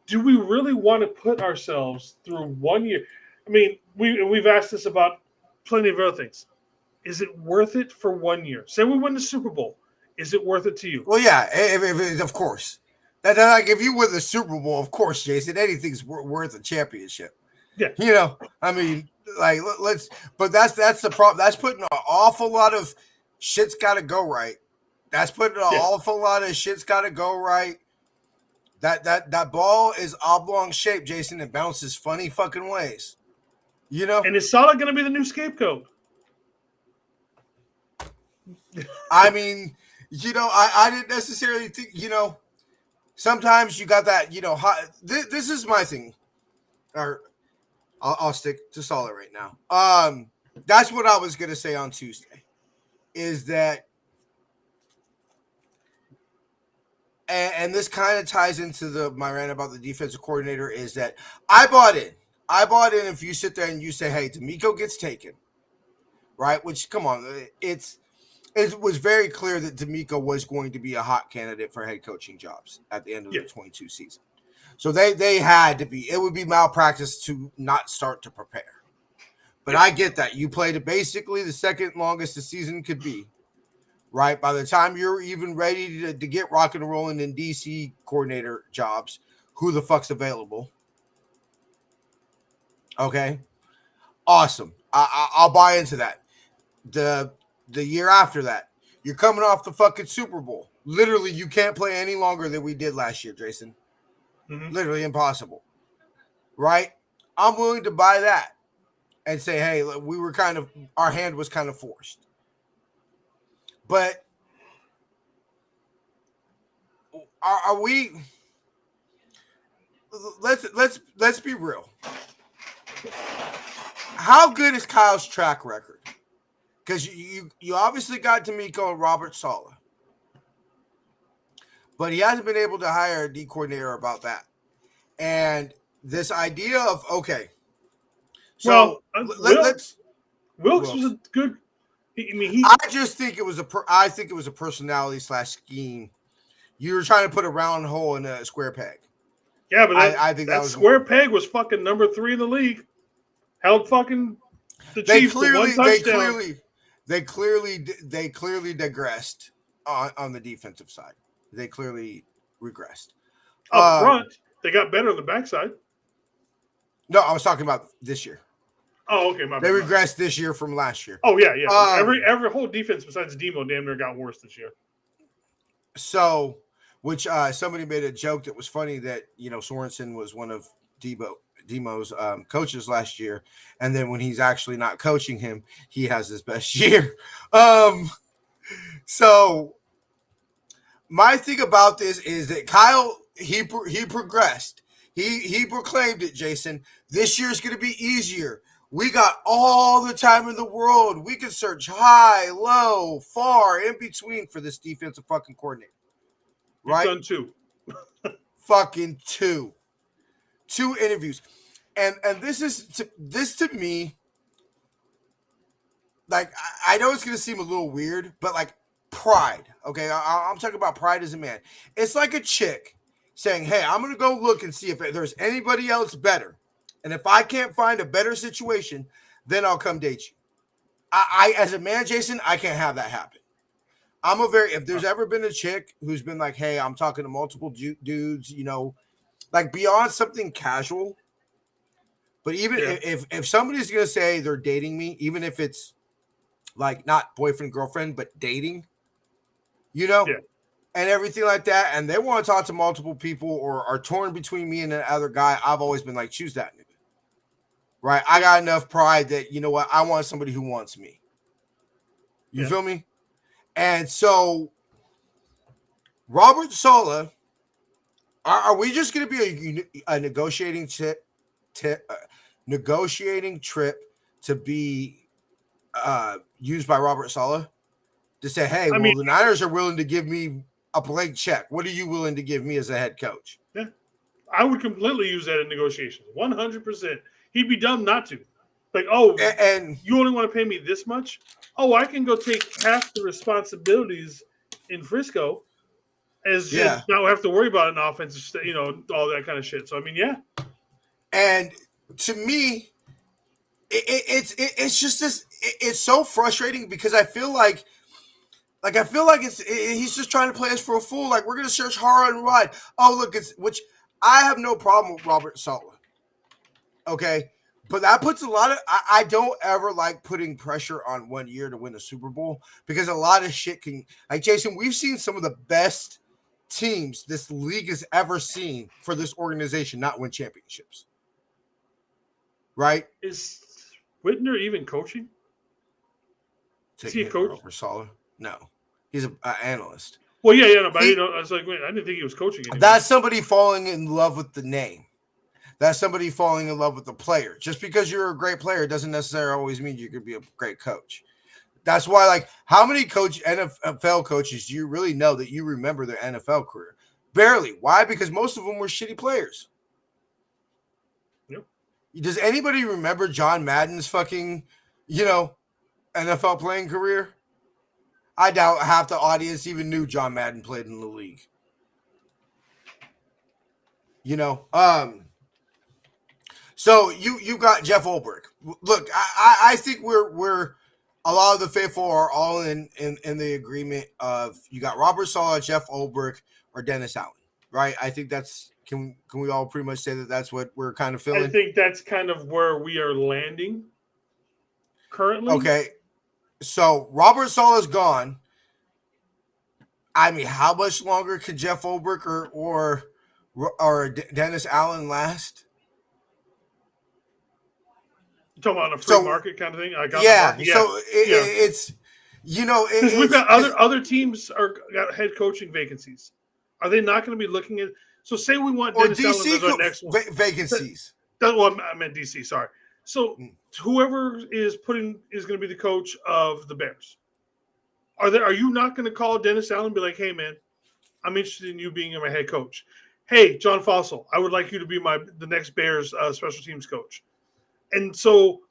do we really want to put ourselves through 1 year? I mean, we've asked this about plenty of other things. Is it worth it for 1 year? Say we win the Super Bowl. Is it worth it to you? Well, yeah, of course. That like if you win the Super Bowl, of course, Jason, anything's worth a championship. Yeah. You know, I mean, like but that's the problem. That's putting an awful lot of shit's got to go right. That's putting an awful lot of shit's got to go right. That ball is oblong shaped, Jason. It bounces funny fucking ways. You know? And is Salah going to be the new scapegoat? I mean, you know, I didn't necessarily think, you know, sometimes you got that, you know, this is my thing. Or I'll stick to Salah right now. That's what I was going to say on Tuesday is that, and this kind of ties into my rant about the defensive coordinator is that I bought in. If you sit there and you say, hey, D'Amico gets taken, right? Which, come on, it was very clear that D'Amico was going to be a hot candidate for head coaching jobs at the end of the 22 season. So they had to be. It would be malpractice to not start to prepare. But I get that. You played basically the second longest the season could be, right? By the time you're even ready to get rock and rolling in DC coordinator jobs, who the fuck's available? Okay. Awesome. I'll buy into that. The year after that, you're coming off the fucking Super Bowl. Literally, you can't play any longer than we did last year, Jason. Mm-hmm. Literally impossible. Right? I'm willing to buy that and say, hey, we were our hand was kind of forced. But are we? Let's be real. How good is Kyle's track record? Because you obviously got D'Amico and Robert Saleh, but he hasn't been able to hire a D coordinator about that. And this idea of so let's Wilkes was a good. I just think it was a personality / scheme. You were trying to put a round hole in a square peg. Yeah, but I think that was square peg was fucking number 3 in the league. Held fucking the Chiefs to one touchdown. They clearly digressed on the defensive side. They clearly regressed. Up front, they got better on the backside. No, I was talking about this year. Oh, okay. They regressed this year from last year. Oh, yeah. Every whole defense besides Demo damn near got worse this year. So, which somebody made a joke that was funny that, you know, Sorensen was one of Demo's coaches last year, and then when he's actually not coaching him, he has his best year. So my thing about this is that Kyle he progressed. He proclaimed it, Jason. This year's going to be easier. We got all the time in the world. We can search high, low, far, in between for this defensive fucking coordinator. Right? You've done 2. Fucking 2 interviews. And this to me, like, I know it's going to seem a little weird, but like pride. Okay. I'm talking about pride as a man. It's like a chick saying, hey, I'm going to go look and see if there's anybody else better. And if I can't find a better situation, then I'll come date you. I as a man, Jason, I can't have that happen. If there's ever been a chick who's been like, hey, I'm talking to multiple dudes, you know, like beyond something casual. But even if somebody's going to say they're dating me, even if it's like not boyfriend, girlfriend, but dating, you know, and everything like that, and they want to talk to multiple people or are torn between me and another guy, I've always been like, choose that nigga. Right? I got enough pride that, you know what, I want somebody who wants me. You feel me? And so, Robert Saleh, are we just going to be a negotiating trip to be used by Robert Saleh to say, hey, the Niners are willing to give me a blank check. What are you willing to give me as a head coach? Yeah, I would completely use that in negotiations. 100%. He'd be dumb not to. Like, oh, and you only want to pay me this much? Oh, I can go take half the responsibilities in Frisco as yeah. not have to worry about an offensive, all that kind of shit. So I mean, yeah. And to me, it's just this. It's so frustrating because I feel like he's just trying to play us for a fool. Like, we're gonna search hard and wide. Oh, look, which I have no problem with Robert Saleh. Okay, but that puts a lot of. I don't ever like putting pressure on 1 year to win a Super Bowl because a lot of shit can. Like, Jason, we've seen some of the best teams this league has ever seen for this organization not win championships. Right? Is Whitner even coaching? Is he a coach? Robert Saleh? No, he's an analyst. Well, yeah, no, but I was like, wait, I didn't think he was coaching anymore. That's somebody falling in love with the name. That's somebody falling in love with the player. Just because you're a great player doesn't necessarily always mean you could be a great coach. That's why, like, how many NFL coaches do you really know that you remember their NFL career? Barely. Why? Because most of them were shitty players. Yep. Does anybody remember John Madden's fucking, NFL playing career? I doubt half the audience even knew John Madden played in the league. So you got Jeff Ulbrich. Look, I think we're a lot of the faithful are all in the agreement of you got Robert Saleh, Jeff Ulbrich, or Dennis Allen, right? I think that's can we all pretty much say that that's what we're kind of feeling? I think that's kind of where we are landing currently. Okay, so Robert Saleh's gone. I mean, how much longer could Jeff Ulbrich or Dennis Allen last? You talking about a free market kind of thing? Yeah. So it's because we've got other teams got head coaching vacancies. Are they not going to be looking at? So say we want Dennis Allen as our next one. Vacancies. Well, I meant DC. Sorry. So whoever is going to be the coach of the Bears. Are you not going to call Dennis Allen and be like, hey man, I'm interested in you being my head coach. Hey, John Fossil, I would like you to be the next Bears special teams coach. And so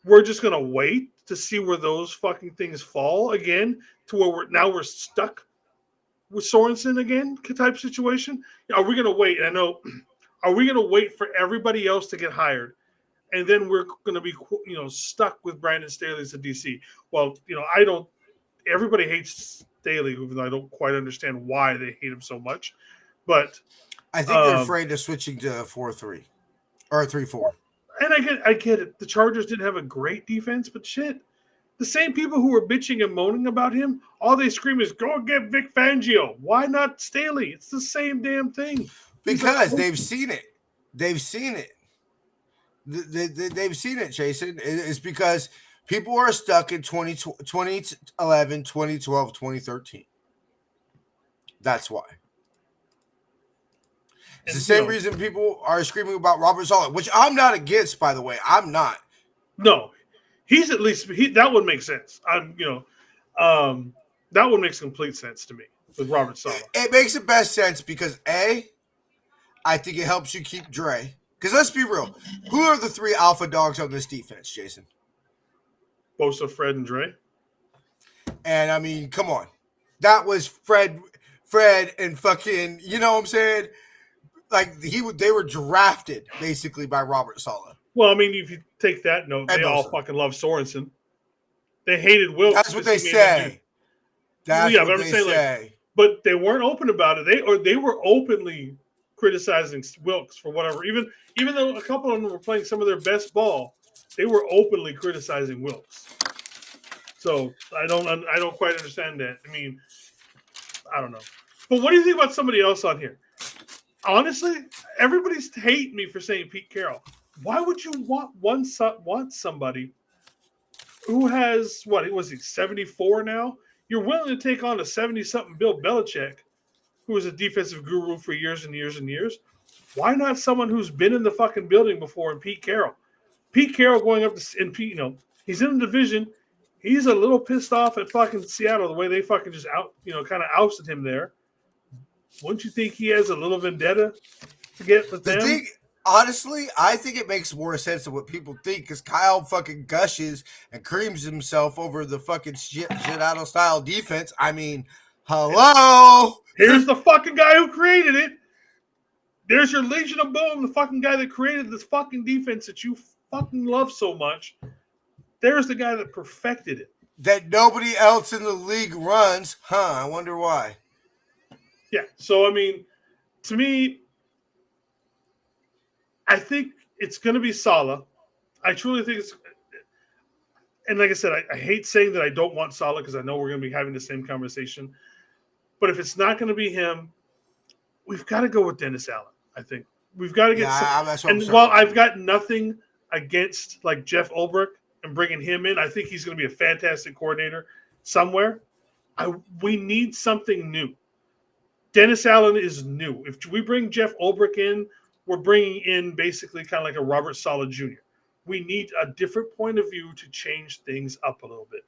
we're just going to wait to see where those fucking things fall again to where we're stuck with Sorensen again type situation. Are we going to wait? I know. Are we going to wait for everybody else to get hired? And then we're going to be, stuck with Brandon Staley as a DC. Well, everybody hates Staley, even though I don't quite understand why they hate him so much. But I think they're afraid of switching to 4-3 or 3-4. And I get it. The Chargers didn't have a great defense, but shit. The same people who were bitching and moaning about him, all they scream is, go get Vic Fangio. Why not Staley? It's the same damn thing. Because they've seen it. They've seen it. They've seen it, Jason. It's because people are stuck in 2011, 2012, 2013. That's why. It's the same reason people are screaming about Robert Saleh, which I'm not against, by the way. I'm not. No, he's at least that would make sense. That would make complete sense to me with Robert Saleh. It makes the best sense because I think it helps you keep Dre. Because let's be real, who are the three alpha dogs on this defense, Jason? Bosa, Fred, and Dre. And I mean, come on, that was Fred, and fucking. You know what I'm saying? Like they were drafted basically by Robert Saleh. Well, I mean, if you take that note, they all fucking love Sorensen. They hated Wilkes. That's what they say. That's what they say. But they weren't open about it. They were openly criticizing Wilkes for whatever. Even though a couple of them were playing some of their best ball, they were openly criticizing Wilkes. So I don't quite understand that. I mean, I don't know. But what do you think about somebody else on here? Honestly, everybody's hating me for saying Pete Carroll. Why would you want somebody who has, what was he, 74 now? You're willing to take on a 70-something Bill Belichick, who was a defensive guru for years and years and years. Why not someone who's been in the fucking building before and Pete Carroll? Pete Carroll going up to, he's in the division. He's a little pissed off at fucking Seattle, the way they fucking just kind of ousted him there. Wouldn't you think he has a little vendetta to get with them? Honestly, I think it makes more sense than what people think because Kyle fucking gushes and creams himself over the fucking shit out of style defense. I mean, hello. Here's the fucking guy who created it. There's your Legion of Boom, the fucking guy that created this fucking defense that you fucking love so much. There's the guy that perfected it. That nobody else in the league runs. Huh, I wonder why. Yeah, so I mean, to me, I think it's going to be Saleh. I truly think it's, and like I said, I hate saying that I don't want Saleh because I know we're going to be having the same conversation. But if it's not going to be him, we've got to go with Dennis Allen. I think we've got to get. And while I've got nothing against like Jeff Ulbrich and bringing him in, I think he's going to be a fantastic coordinator somewhere. We need something new. Dennis Allen is new. If we bring Jeff Ulbrich in, we're bringing in basically kind of like a Robert Saleh Jr. We need a different point of view to change things up a little bit.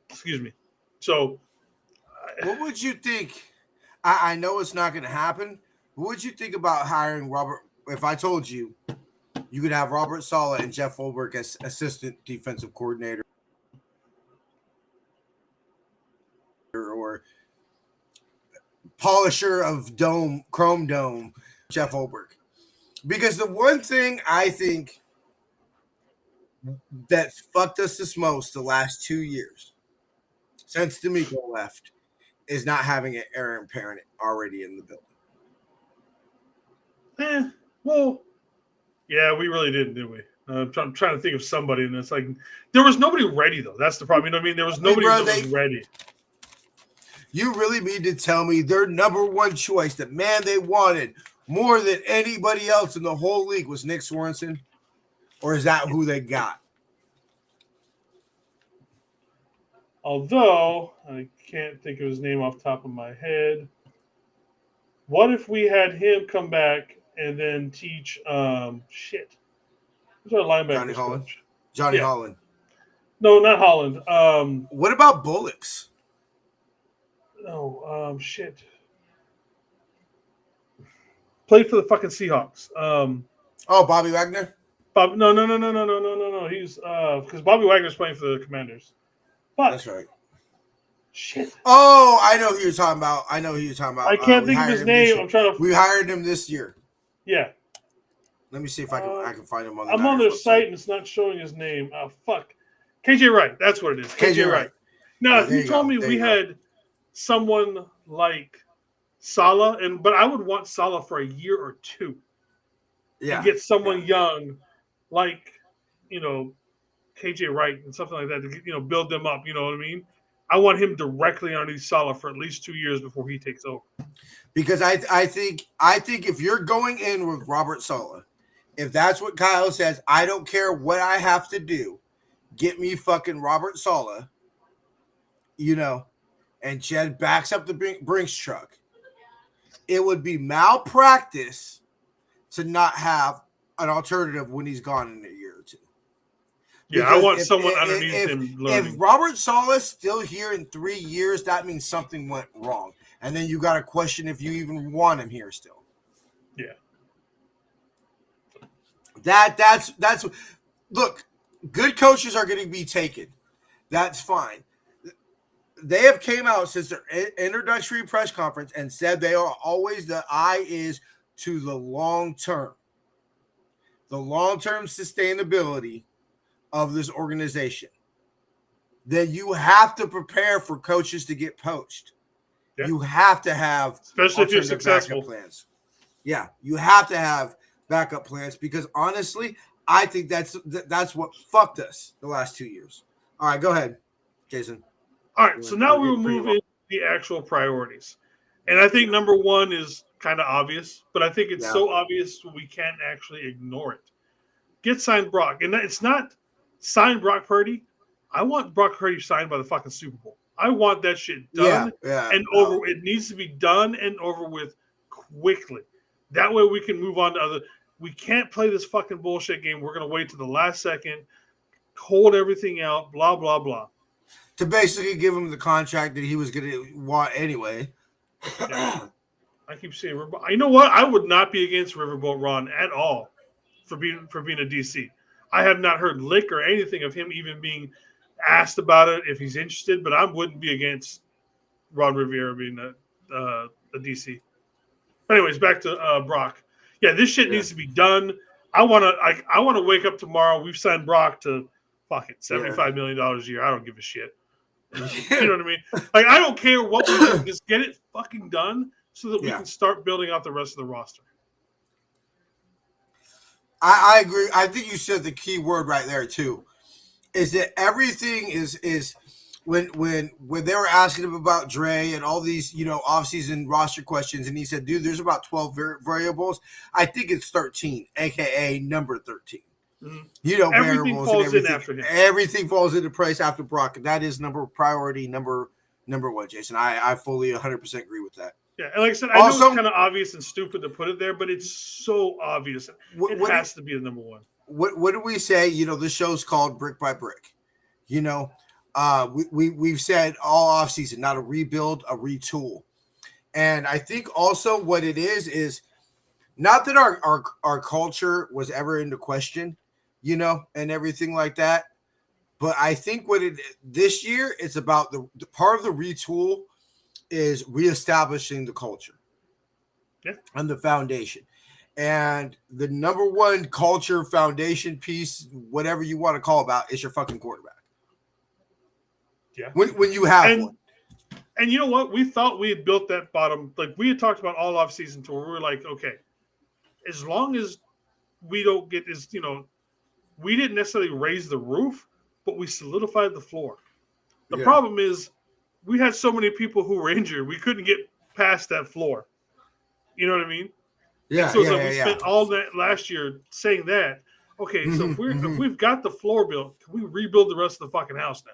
Excuse me. So, what would you think? I know it's not going to happen. What would you think about hiring Robert? If I told you you could have Robert Saleh and Jeff Ulbrich as assistant defensive coordinator or polisher of chrome dome, Jeff Ulbrich. Because the one thing I think that's fucked us this most the last 2 years since D'Amico left is not having an Aaron Parent already in the building. Well, yeah, we really didn't, did we? I'm trying to think of somebody, and it's like there was nobody ready though. That's the problem. You know what I mean? There was nobody that was ready. You really mean to tell me their number one choice, that man they wanted more than anybody else in the whole league, was Nick Sorensen? Or is that who they got? Although I can't think of his name off the top of my head. What if we had him come back and then teach shit? Who's our linebacker? Johnny Holland. Johnny Holland. No, not Holland. What about Bullocks? No, shit. Played for the fucking Seahawks. Bobby Wagner? No. He's because Bobby Wagner's playing for the Commanders. But that's right. Shit. Oh, I know who you're talking about. I can't think of his name. We hired him this year. Yeah. Let me see if I can find him on the I'm on their site and it's not showing his name. Oh, fuck. KJ Wright. That's what it is. KJ Wright. Now, if you told me we had someone like Saleh, but I would want Saleh for a year or two. Yeah. To get someone young like, KJ Wright and something like that to, build them up. You know what I mean? I want him directly underneath Saleh for at least 2 years before he takes over. Because I think if you're going in with Robert Saleh, if that's what Kyle says, I don't care what I have to do, get me fucking Robert Saleh, and Jed backs up the Brinks truck. It would be malpractice to not have an alternative when he's gone in a year or two. Yeah, because I want someone underneath him learning. If Robert Saleh's still here in 3 years, that means something went wrong. And then you got to question if you even want him here still. Yeah. That's look, good coaches are going to be taken. That's fine. They have came out since their introductory press conference and said they are always, the eye is to the long term. The long-term sustainability of this organization. Then you have to prepare for coaches to get poached. Yeah. You have to have, especially if you're successful, backup plans. Yeah, you have to have backup plans because honestly, I think that's what fucked us the last 2 years. All right, go ahead, Jason. All right, so now we'll move into the actual priorities. And I think number one is kind of obvious, but I think it's so obvious we can't actually ignore it. Get signed Brock. And it's not sign Brock Purdy. I want Brock Purdy signed by the fucking Super Bowl. I want that shit done and over. It needs to be done and over with quickly. That way we can move on to other. We can't play this fucking bullshit game. We're going to wait to the last second, hold everything out, blah, blah, blah. To basically give him the contract that he was going to want anyway. Yeah. I keep saying Riverboat. You know what? I would not be against Riverboat Ron at all for being a DC. I have not heard lick or anything of him even being asked about it if he's interested, but I wouldn't be against Ron Rivera being a DC. But anyways, back to Brock. Yeah, this shit needs to be done. I want to wake up tomorrow. We've signed Brock to $75 million a year. I don't give a shit. You know what I mean? Like, I don't care what we do. Just get it fucking done so that we can start building out the rest of the roster. I agree. I think you said the key word right there too. Is that everything is when they were asking him about Dre and all these, offseason roster questions, and he said, dude, there's about 12 variables. I think it's 13, aka number 13. Mm-hmm. Everything variables falls and everything. In after him. Everything falls into place after Brock. And that is priority number one, Jason. I fully 100% agree with that. Yeah, and like I said, I know it's kind of obvious and stupid to put it there, but it's so obvious. It has to be the number one. What do we say? This show's called Brick by Brick. We've said all offseason, not a rebuild, a retool. And I think also what it is not that our culture was ever into question, and everything like that. But I think this year, it's about the part of the retool is reestablishing the culture and the foundation. And the number one culture foundation piece, whatever you want to call about, is your fucking quarterback. Yeah. When you have one. And you know what? We thought we had built that bottom. Like, we had talked about all offseason tour. We were like, okay, as long as we don't get this, we didn't necessarily raise the roof, but we solidified the floor. The problem is we had so many people who were injured, we couldn't get past that floor. You know what I mean? Yeah. We spent all that last year saying that. Okay, so if we've got the floor built, can we rebuild the rest of the fucking house now?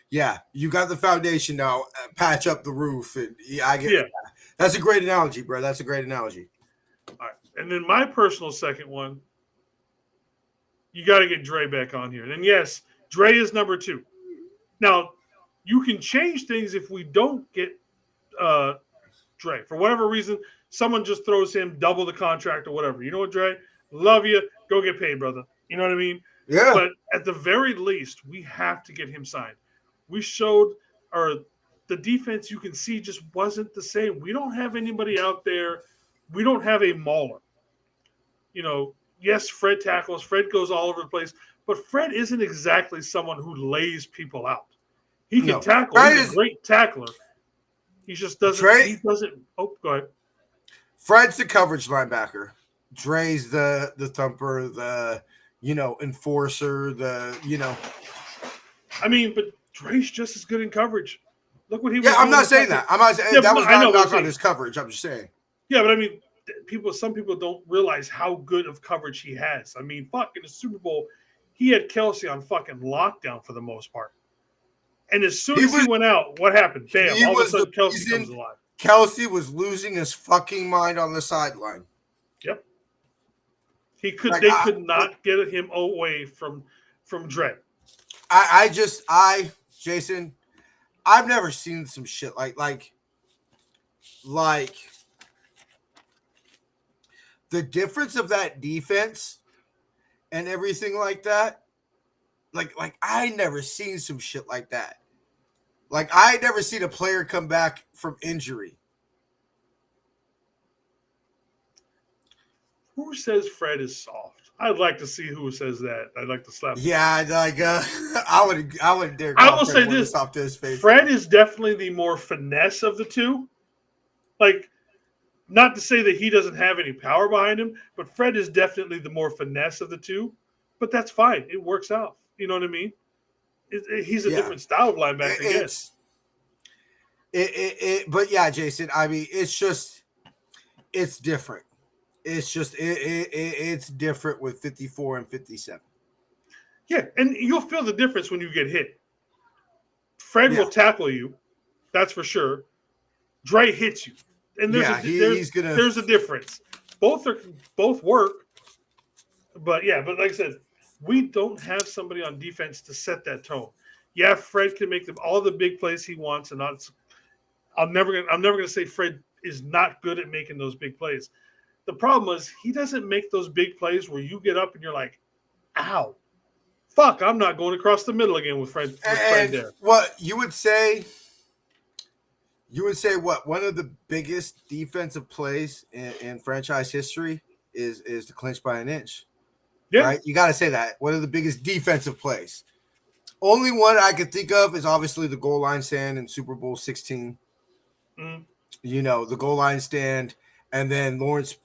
Yeah, you got the foundation now. Patch up the roof, and I get it. That's a great analogy, bro. That's a great analogy. All right, and then my personal second one, you got to get Dre back on here. And yes, Dre is number 2. Now, you can change things if we don't get Dre. For whatever reason, someone just throws him double the contract or whatever. You know what, Dre? Love you. Go get paid, brother. You know what I mean? Yeah. But at the very least, we have to get him signed. We showed the defense, you can see, just wasn't the same. We don't have anybody out there. We don't have a mauler. Yes, Fred tackles. Fred goes all over the place. But Fred isn't exactly someone who lays people out. He can tackle. He's a great tackler. He just doesn't. Oh, go ahead. Fred's the coverage linebacker. Dre's the thumper, the enforcer, I mean, but Dre's just as good in coverage. Look what he was. Yeah, I'm not saying that. I'm not saying that was not a knock on his coverage. I'm just saying. Yeah, but I mean, some people don't realize how good of coverage he has. I mean, in the Super Bowl, he had Kelsey on fucking lockdown for the most part. And as soon as he went out, what happened? Bam! All of a sudden, Kelsey comes alive. Kelsey was losing his fucking mind on the sideline. Yep. They could not get him away from Dre. Jason, I've never seen some shit like the difference of that defense and everything like that. Like I never seen some shit like that. Like I never seen a player come back from injury. Who says Fred is soft? I'd like to see who says that. I'd like to slap him. Yeah, I wouldn't dare. I will say this: soft to his face. Fred is definitely the more finesse of the two. Like, not to say that he doesn't have any power behind him, but Fred is definitely the more finesse of the two. But that's fine; it works out. You know what I mean? He's a different style of linebacker, I guess. But yeah, Jason. I mean, it's different. It's just it's different with 54 and 57. Yeah, and you'll feel the difference when you get hit. Fred will tackle you, that's for sure. Dre hits you, and there's a difference. Both work, but like I said, we don't have somebody on defense to set that tone. Yeah, Fred can make all the big plays he wants, and I'm never gonna say Fred is not good at making those big plays. The problem is he doesn't make those big plays where you get up and you're like, ow, fuck, I'm not going across the middle again with Fred And there. what you would say what one of the biggest defensive plays in franchise history is the clinch by an inch. Yeah. Right? You got to say that. One of the biggest defensive plays. Only one I could think of is obviously the goal line stand in Super Bowl 16. Mm. The goal line stand, and then Lawrence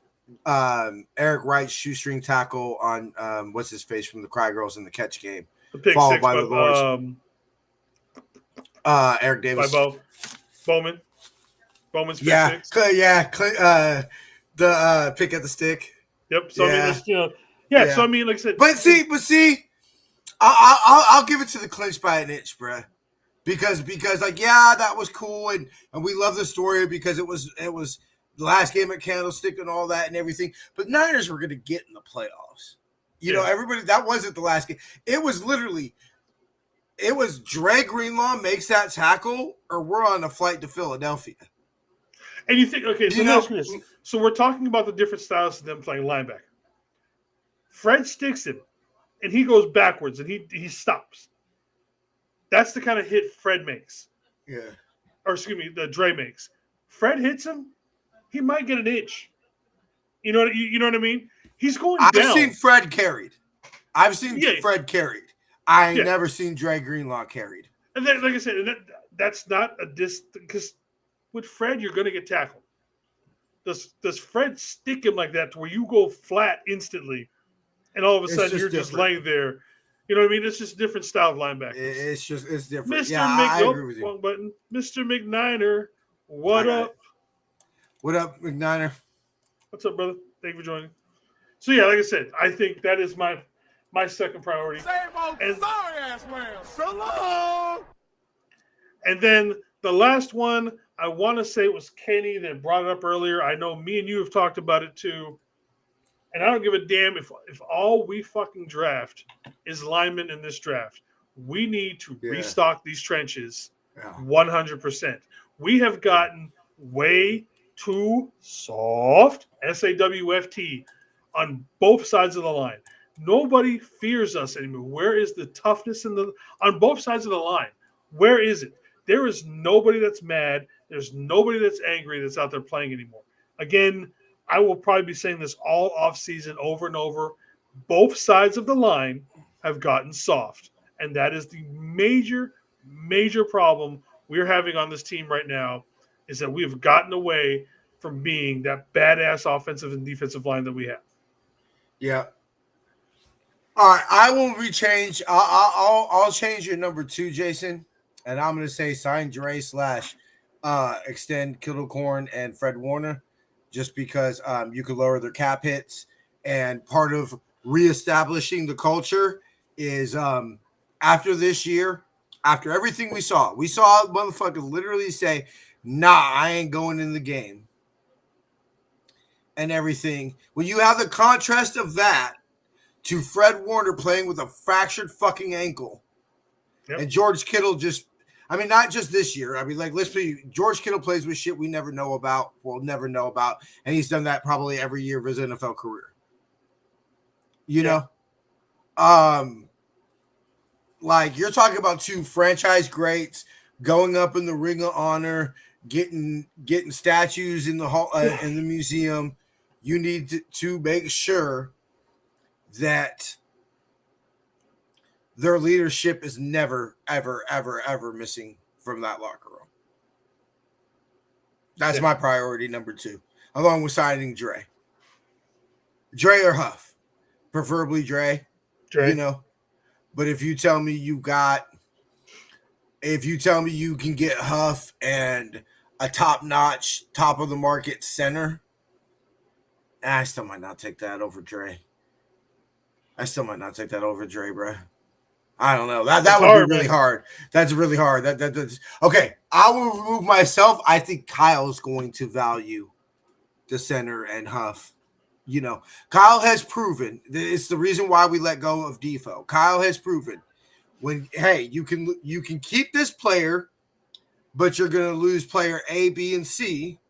Eric Wright's shoestring tackle on what's his face from the Cry Girls in the catch game. The pick followed six by the Lawrence Eric Davis. By Bowman. Bowman's pick six. The pick at the stick. Yep. So I mean, so I mean, like I said, but see, I'll give it to the clinch by an inch, bruh. Because that was cool and we love the story because it was the last game at Candlestick and all that and everything. But Niners were gonna get in the playoffs. Everybody, that wasn't the last game. It was Dre Greenlaw makes that tackle or we're on a flight to Philadelphia. And you think, okay, so now this. So we're talking about the different styles of them playing linebacker. Fred sticks him and he goes backwards and he stops. That's the kind of hit Fred makes. Yeah. Or excuse me, the Dre makes. Fred hits him, he might get an inch. You know what I mean? He's going down. I've seen Fred carried. Fred carried. I ain't never seen Dre Greenlaw carried. And then, like I said, that's not a because with Fred you're going to get tackled. Does Fred stick him like that to where you go flat instantly, and all of a sudden you're just laying there? You know what I mean? It's just a different style of linebacker. It's different. Mr. I agree with you. Wrong button. Mr. McNiner, what up? What up, McNiner? What's up, brother? Thank you for joining. So yeah, like I said, I think that is my second priority. Same old sorry ass man. So long. And then the last one, I want to say it was Kenny that brought it up earlier. I know me and you have talked about it too. And I don't give a damn if all we fucking draft is linemen in this draft. We need to restock these trenches 100%. We have gotten way too soft, SAWFT, on both sides of the line. Nobody fears us anymore. Where is the toughness on both sides of the line? Where is it? There is nobody that's mad. There's nobody that's angry that's out there playing anymore. Again, I will probably be saying this all offseason over and over. Both sides of the line have gotten soft. And that is the major, major problem we're having on this team right now, is that we have gotten away from being that badass offensive and defensive line that we have. Yeah. All right, I will rechange. I'll change your number 2, Jason, and I'm going to say sign Dre / extend Kittlecorn and Fred Warner, just because you could lower their cap hits. And part of reestablishing the culture is after this year, after everything we saw motherfuckers literally say, nah, I ain't going in the game and everything. When you have the contrast of that to Fred Warner playing with a fractured fucking ankle, and George Kittle not just this year. I mean, like, George Kittle plays with shit we never know about. We'll never know about. And he's done that probably every year of his NFL career. You know? Like, you're talking about 2 franchise greats going up in the Ring of Honor, getting statues in the hall, in the museum. You need to make sure that their leadership is never, ever, ever, ever missing from that locker room. That's my priority number 2, along with signing Dre. Dre or Huff, preferably Dre. You know, but if you tell me you can get Huff and a top-notch, top-of-the-market center, I still might not take that over Dre. Bro. I don't know. That would be really hard. That's really hard. That's okay. I will remove myself. I think Kyle's going to value the center and Huff. You know, Kyle has proven it's the reason why we let go of Defoe. Kyle has proven you can keep this player, but you're going to lose player A, B, and C.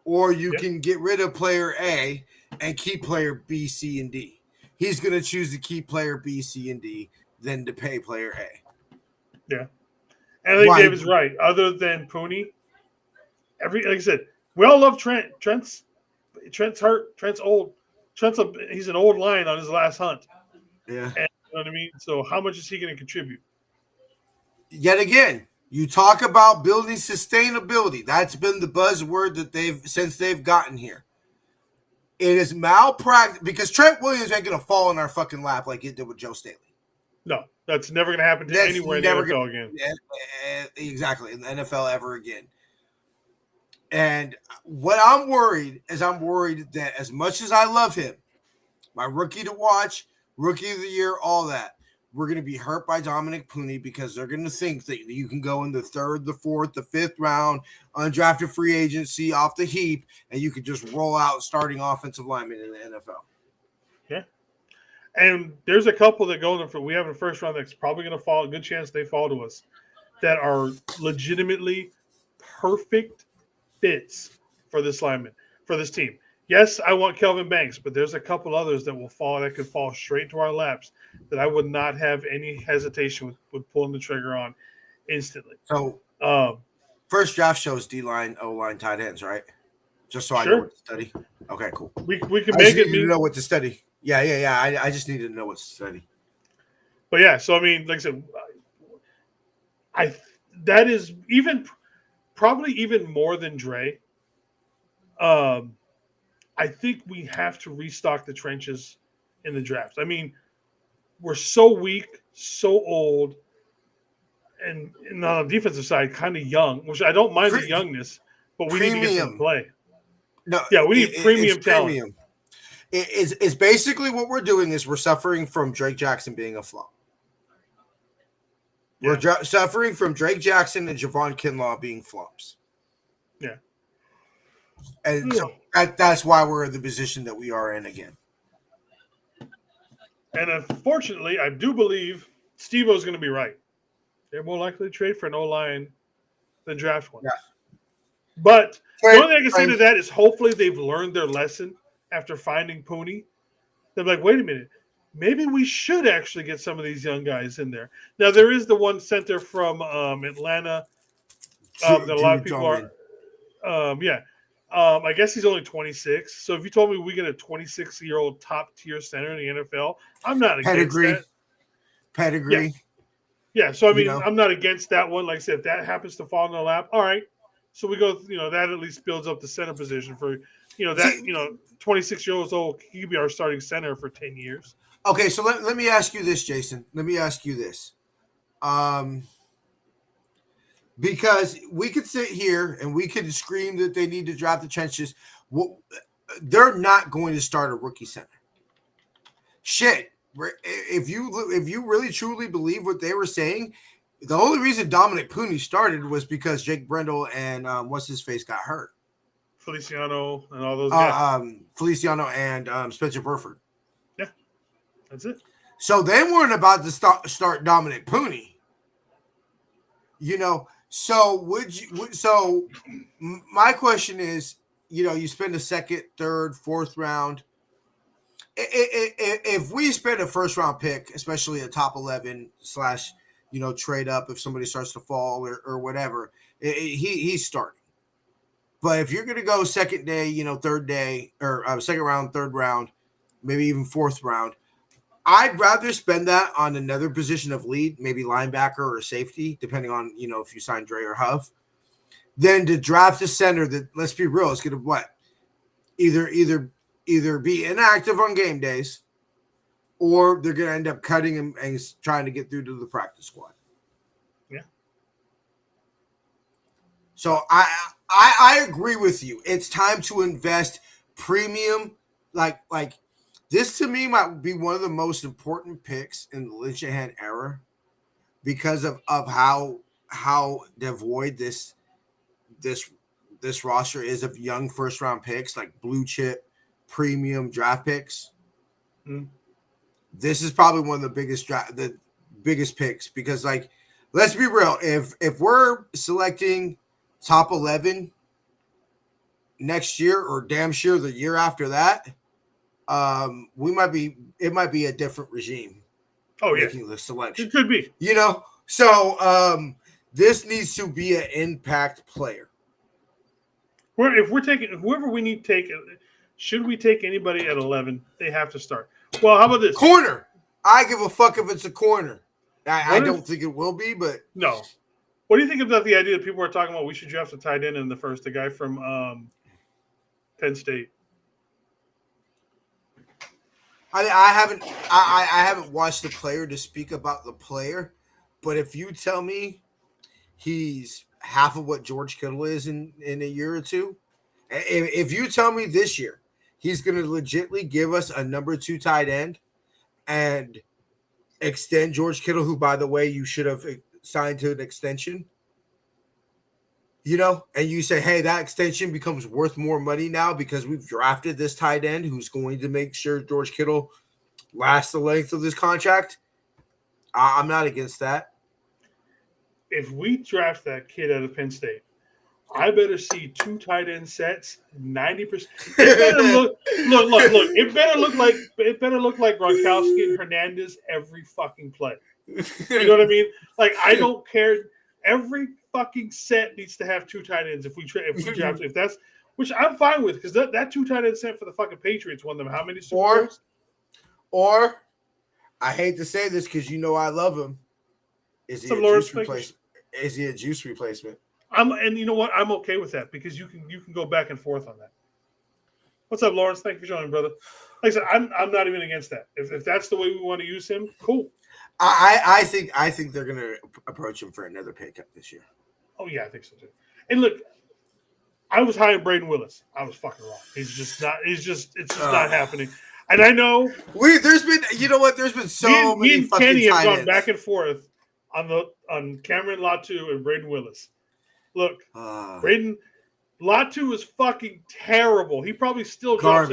or you can get rid of player A and keep player B, C, and D. He's going to choose to keep player B, C, and D than to pay player A. Yeah. And I think David's right. Other than Pooney, like I said, we all love Trent. Trent's hurt. Trent's old. He's an old lion on his last hunt. Yeah. And, you know what I mean? So how much is he going to contribute? Yet again, you talk about building sustainability. That's been the buzzword that they've gotten here. It is malpractice because Trent Williams ain't going to fall in our fucking lap like it did with Joe Staley. No, that's never going to happen to anywhere in the NFL again. Exactly, in the NFL ever again. And what I'm worried that as much as I love him, my rookie to watch, rookie of the year, all that, we're going to be hurt by Dominic Pooney because they're going to think that you can go in the third, the fourth, the fifth round, undrafted free agency off the heap, and you could just roll out starting offensive linemen in the NFL. Yeah. And there's a couple that go in the we have a first round that's probably going to fall. A good chance they fall to us that are legitimately perfect fits for this lineman, for this team. Yes, I want Kelvin Banks, but there's a couple others that could fall straight to our laps that I would not have any hesitation with pulling the trigger on instantly. So, first draft shows D-line, O-line, tight ends, right? Just so I know what to study. Okay, cool. We can make it. You know what to study. Yeah. I just needed to know what to study. But yeah, so I mean, like I said, that is probably even more than Dre. I think we have to restock the trenches in the draft. I mean, we're so weak, so old, and on the defensive side, kind of young, which I don't mind the youngness, but we need to get some play. No, yeah, we need premium talent. It's basically what we're doing is we're suffering from Drake Jackson being a flop. Yeah. We're suffering from Drake Jackson and Javon Kinlaw being flops. Yeah. And so that's why we're in the position that we are in again. And unfortunately, I do believe Steve-O's going to be right. They're more likely to trade for an O-line than draft one. Yeah. But the only thing I can say to that is hopefully they've learned their lesson after finding Pooney. They're like, wait a minute. Maybe we should actually get some of these young guys in there. Now, there is the one center from Atlanta that a lot of people are I guess he's only 26. So if you told me we get a 26-year-old top-tier center in the NFL, I'm not against that. Pedigree. Yeah, so I mean, I'm not against that one. Like I said, if that happens to fall in the lap, all right. So we go, that at least builds up the center position for, 26 years old, he could be our starting center for 10 years. Okay, so let me ask you this, Jason. Let me ask you this. Because we could sit here and we could scream that they need to draft the trenches. They're not going to start a rookie center. Shit. If you really truly believe what they were saying, the only reason Dominic Pooney started was because Jake Brendel and what's his face got hurt. Feliciano and all those guys. Feliciano and Spencer Burford. Yeah, that's it. So they weren't about to start Dominic Pooney. So So my question is, you spend a second, third, fourth round. If we spend a first round pick, especially a top 11 / trade up if somebody starts to fall or whatever, he's starting. But if you're going to go second day, third day, or second round, third round, maybe even fourth round, I'd rather spend that on another position of lead, maybe linebacker or safety, depending on, if you sign Dre or Huff, than to draft a center that, let's be real, is going to either be inactive on game days, or they're going to end up cutting him and trying to get through to the practice squad. Yeah. So I agree with you. It's time to invest premium, like this to me might be one of the most important picks in the Linchenhan era because of how devoid this roster is of young first round picks, like blue chip premium draft picks. Mm. This is probably one of the biggest picks because, like, let's be real. If we're selecting top 11, next year or damn sure the year after that, it might be a different regime. Oh yeah, making the selection. it could be. So this needs to be an impact player. If we're taking whoever we need to take, should we take anybody at 11? They have to start. Well, how about this corner? I give a fuck if it's a corner. I don't think it will be, but no. What do you think about the idea that people are talking about? We should draft a tight end in the first. The guy from Penn State. I haven't watched the player to speak about the player, but if you tell me he's half of what George Kittle is in a year or two, if you tell me this year he's going to legitimately give us a number 2 tight end and extend George Kittle, who, by the way, you should have signed to an extension, and you say, hey, that extension becomes worth more money now because we've drafted this tight end who's going to make sure George Kittle lasts the length of this contract, I'm not against that. If we draft that kid out of Penn State, I better see 2 tight end sets, 90%. It better look. It better look like Gronkowski and Hernandez every fucking play. You know what I mean? Like, I don't care. Every fucking set needs to have 2 tight ends. If we draft, if that's, which I'm fine with, because that 2 tight end set for the fucking Patriots won them how many Super Bowls? Or I hate to say this because I love him. Is he a juice replacement? Is he a juice replacement? And you know what? I'm okay with that because you can go back and forth on that. What's up, Lawrence? Thank you for joining, brother. Like I said, I'm not even against that. If that's the way we want to use him, cool. I think they're gonna approach him for another pay cut this year. Oh yeah, I think so too. And look, I was high on Braden Willis. I was fucking wrong. It's just not happening. And I know there's been so many and fucking Kenny have gone ends. back and forth on Cameron Latu and Braden Willis. Look, Braden Latu is fucking terrible. He probably still drops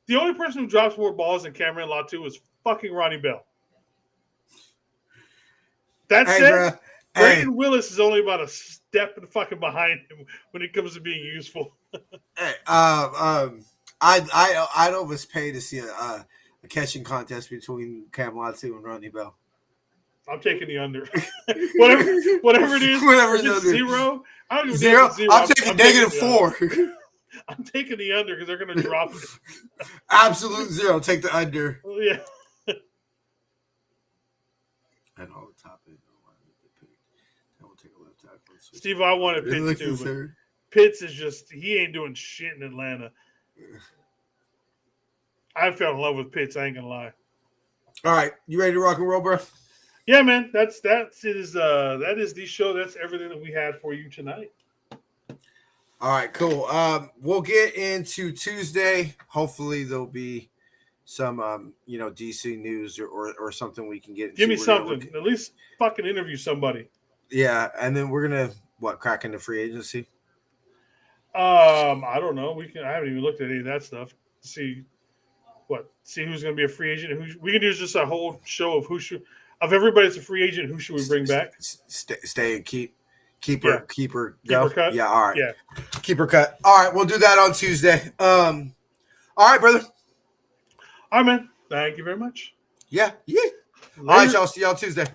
the only person who drops more balls than Cameron Latu is fucking Ronnie Bell. That said, Braden Willis is only about a step and fucking behind him when it comes to being useful. I'd almost pay to see a catching contest between Cam Latu and Ronnie Bell. I'm taking the under. whatever it is. Whatever it's 0. I don't even 0. 0. I'm taking -4. I'm taking the under because they're going to drop it. Absolute 0. Take the under. Yeah. And all the top end. I will take a left tackle. Steve, I wanted Pitts too, but Pitts is just, he ain't doing shit in Atlanta. I fell in love with Pitts, I ain't gonna lie. All right, you ready to rock and roll, bro? Yeah, man. That is the show. That's everything that we had for you tonight. All right, cool. We'll get into Tuesday. Hopefully there'll be some DC news or something we can get into. Give me something. At least fucking interview somebody. Yeah, and then we're gonna crack into free agency. I don't know. I haven't even looked at any of that stuff. See who's going to be a free agent. We can do just a whole show of everybody that's a free agent. Who should we bring back? Stay and keep her cut. Yeah, all right. Yeah, keep her cut. All right, we'll do that on Tuesday. All right, brother. All right, man. Thank you very much. Yeah. All right, y'all. See y'all Tuesday.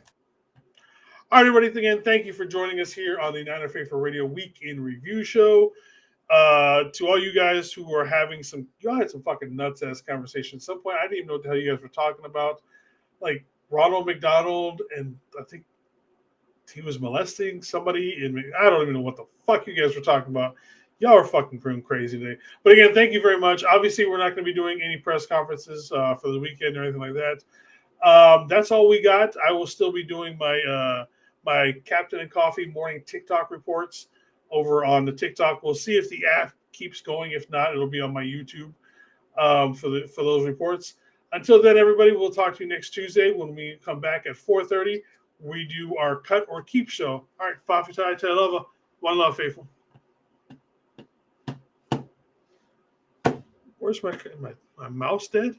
All right, everybody. Again, thank you for joining us here on the Niner Faithful Radio Week in Review Show. To all you guys who are having y'all had some fucking nuts ass conversation. At some point, I didn't even know what the hell you guys were talking about. Like Ronald McDonald, and I think he was molesting somebody. I don't even know what the fuck you guys were talking about. Y'all are fucking crazy today. But again, thank you very much. Obviously, we're not going to be doing any press conferences for the weekend or anything like that. That's all we got. I will still be doing my Captain and Coffee morning TikTok reports over on the TikTok. We'll see if the app keeps going. If not, it'll be on my YouTube for those reports. Until then, everybody, we'll talk to you next Tuesday when we come back at 4:30. We do our Cut or Keep show. All right, Fafitai Telova. One love, faithful. Where's my mouse dead?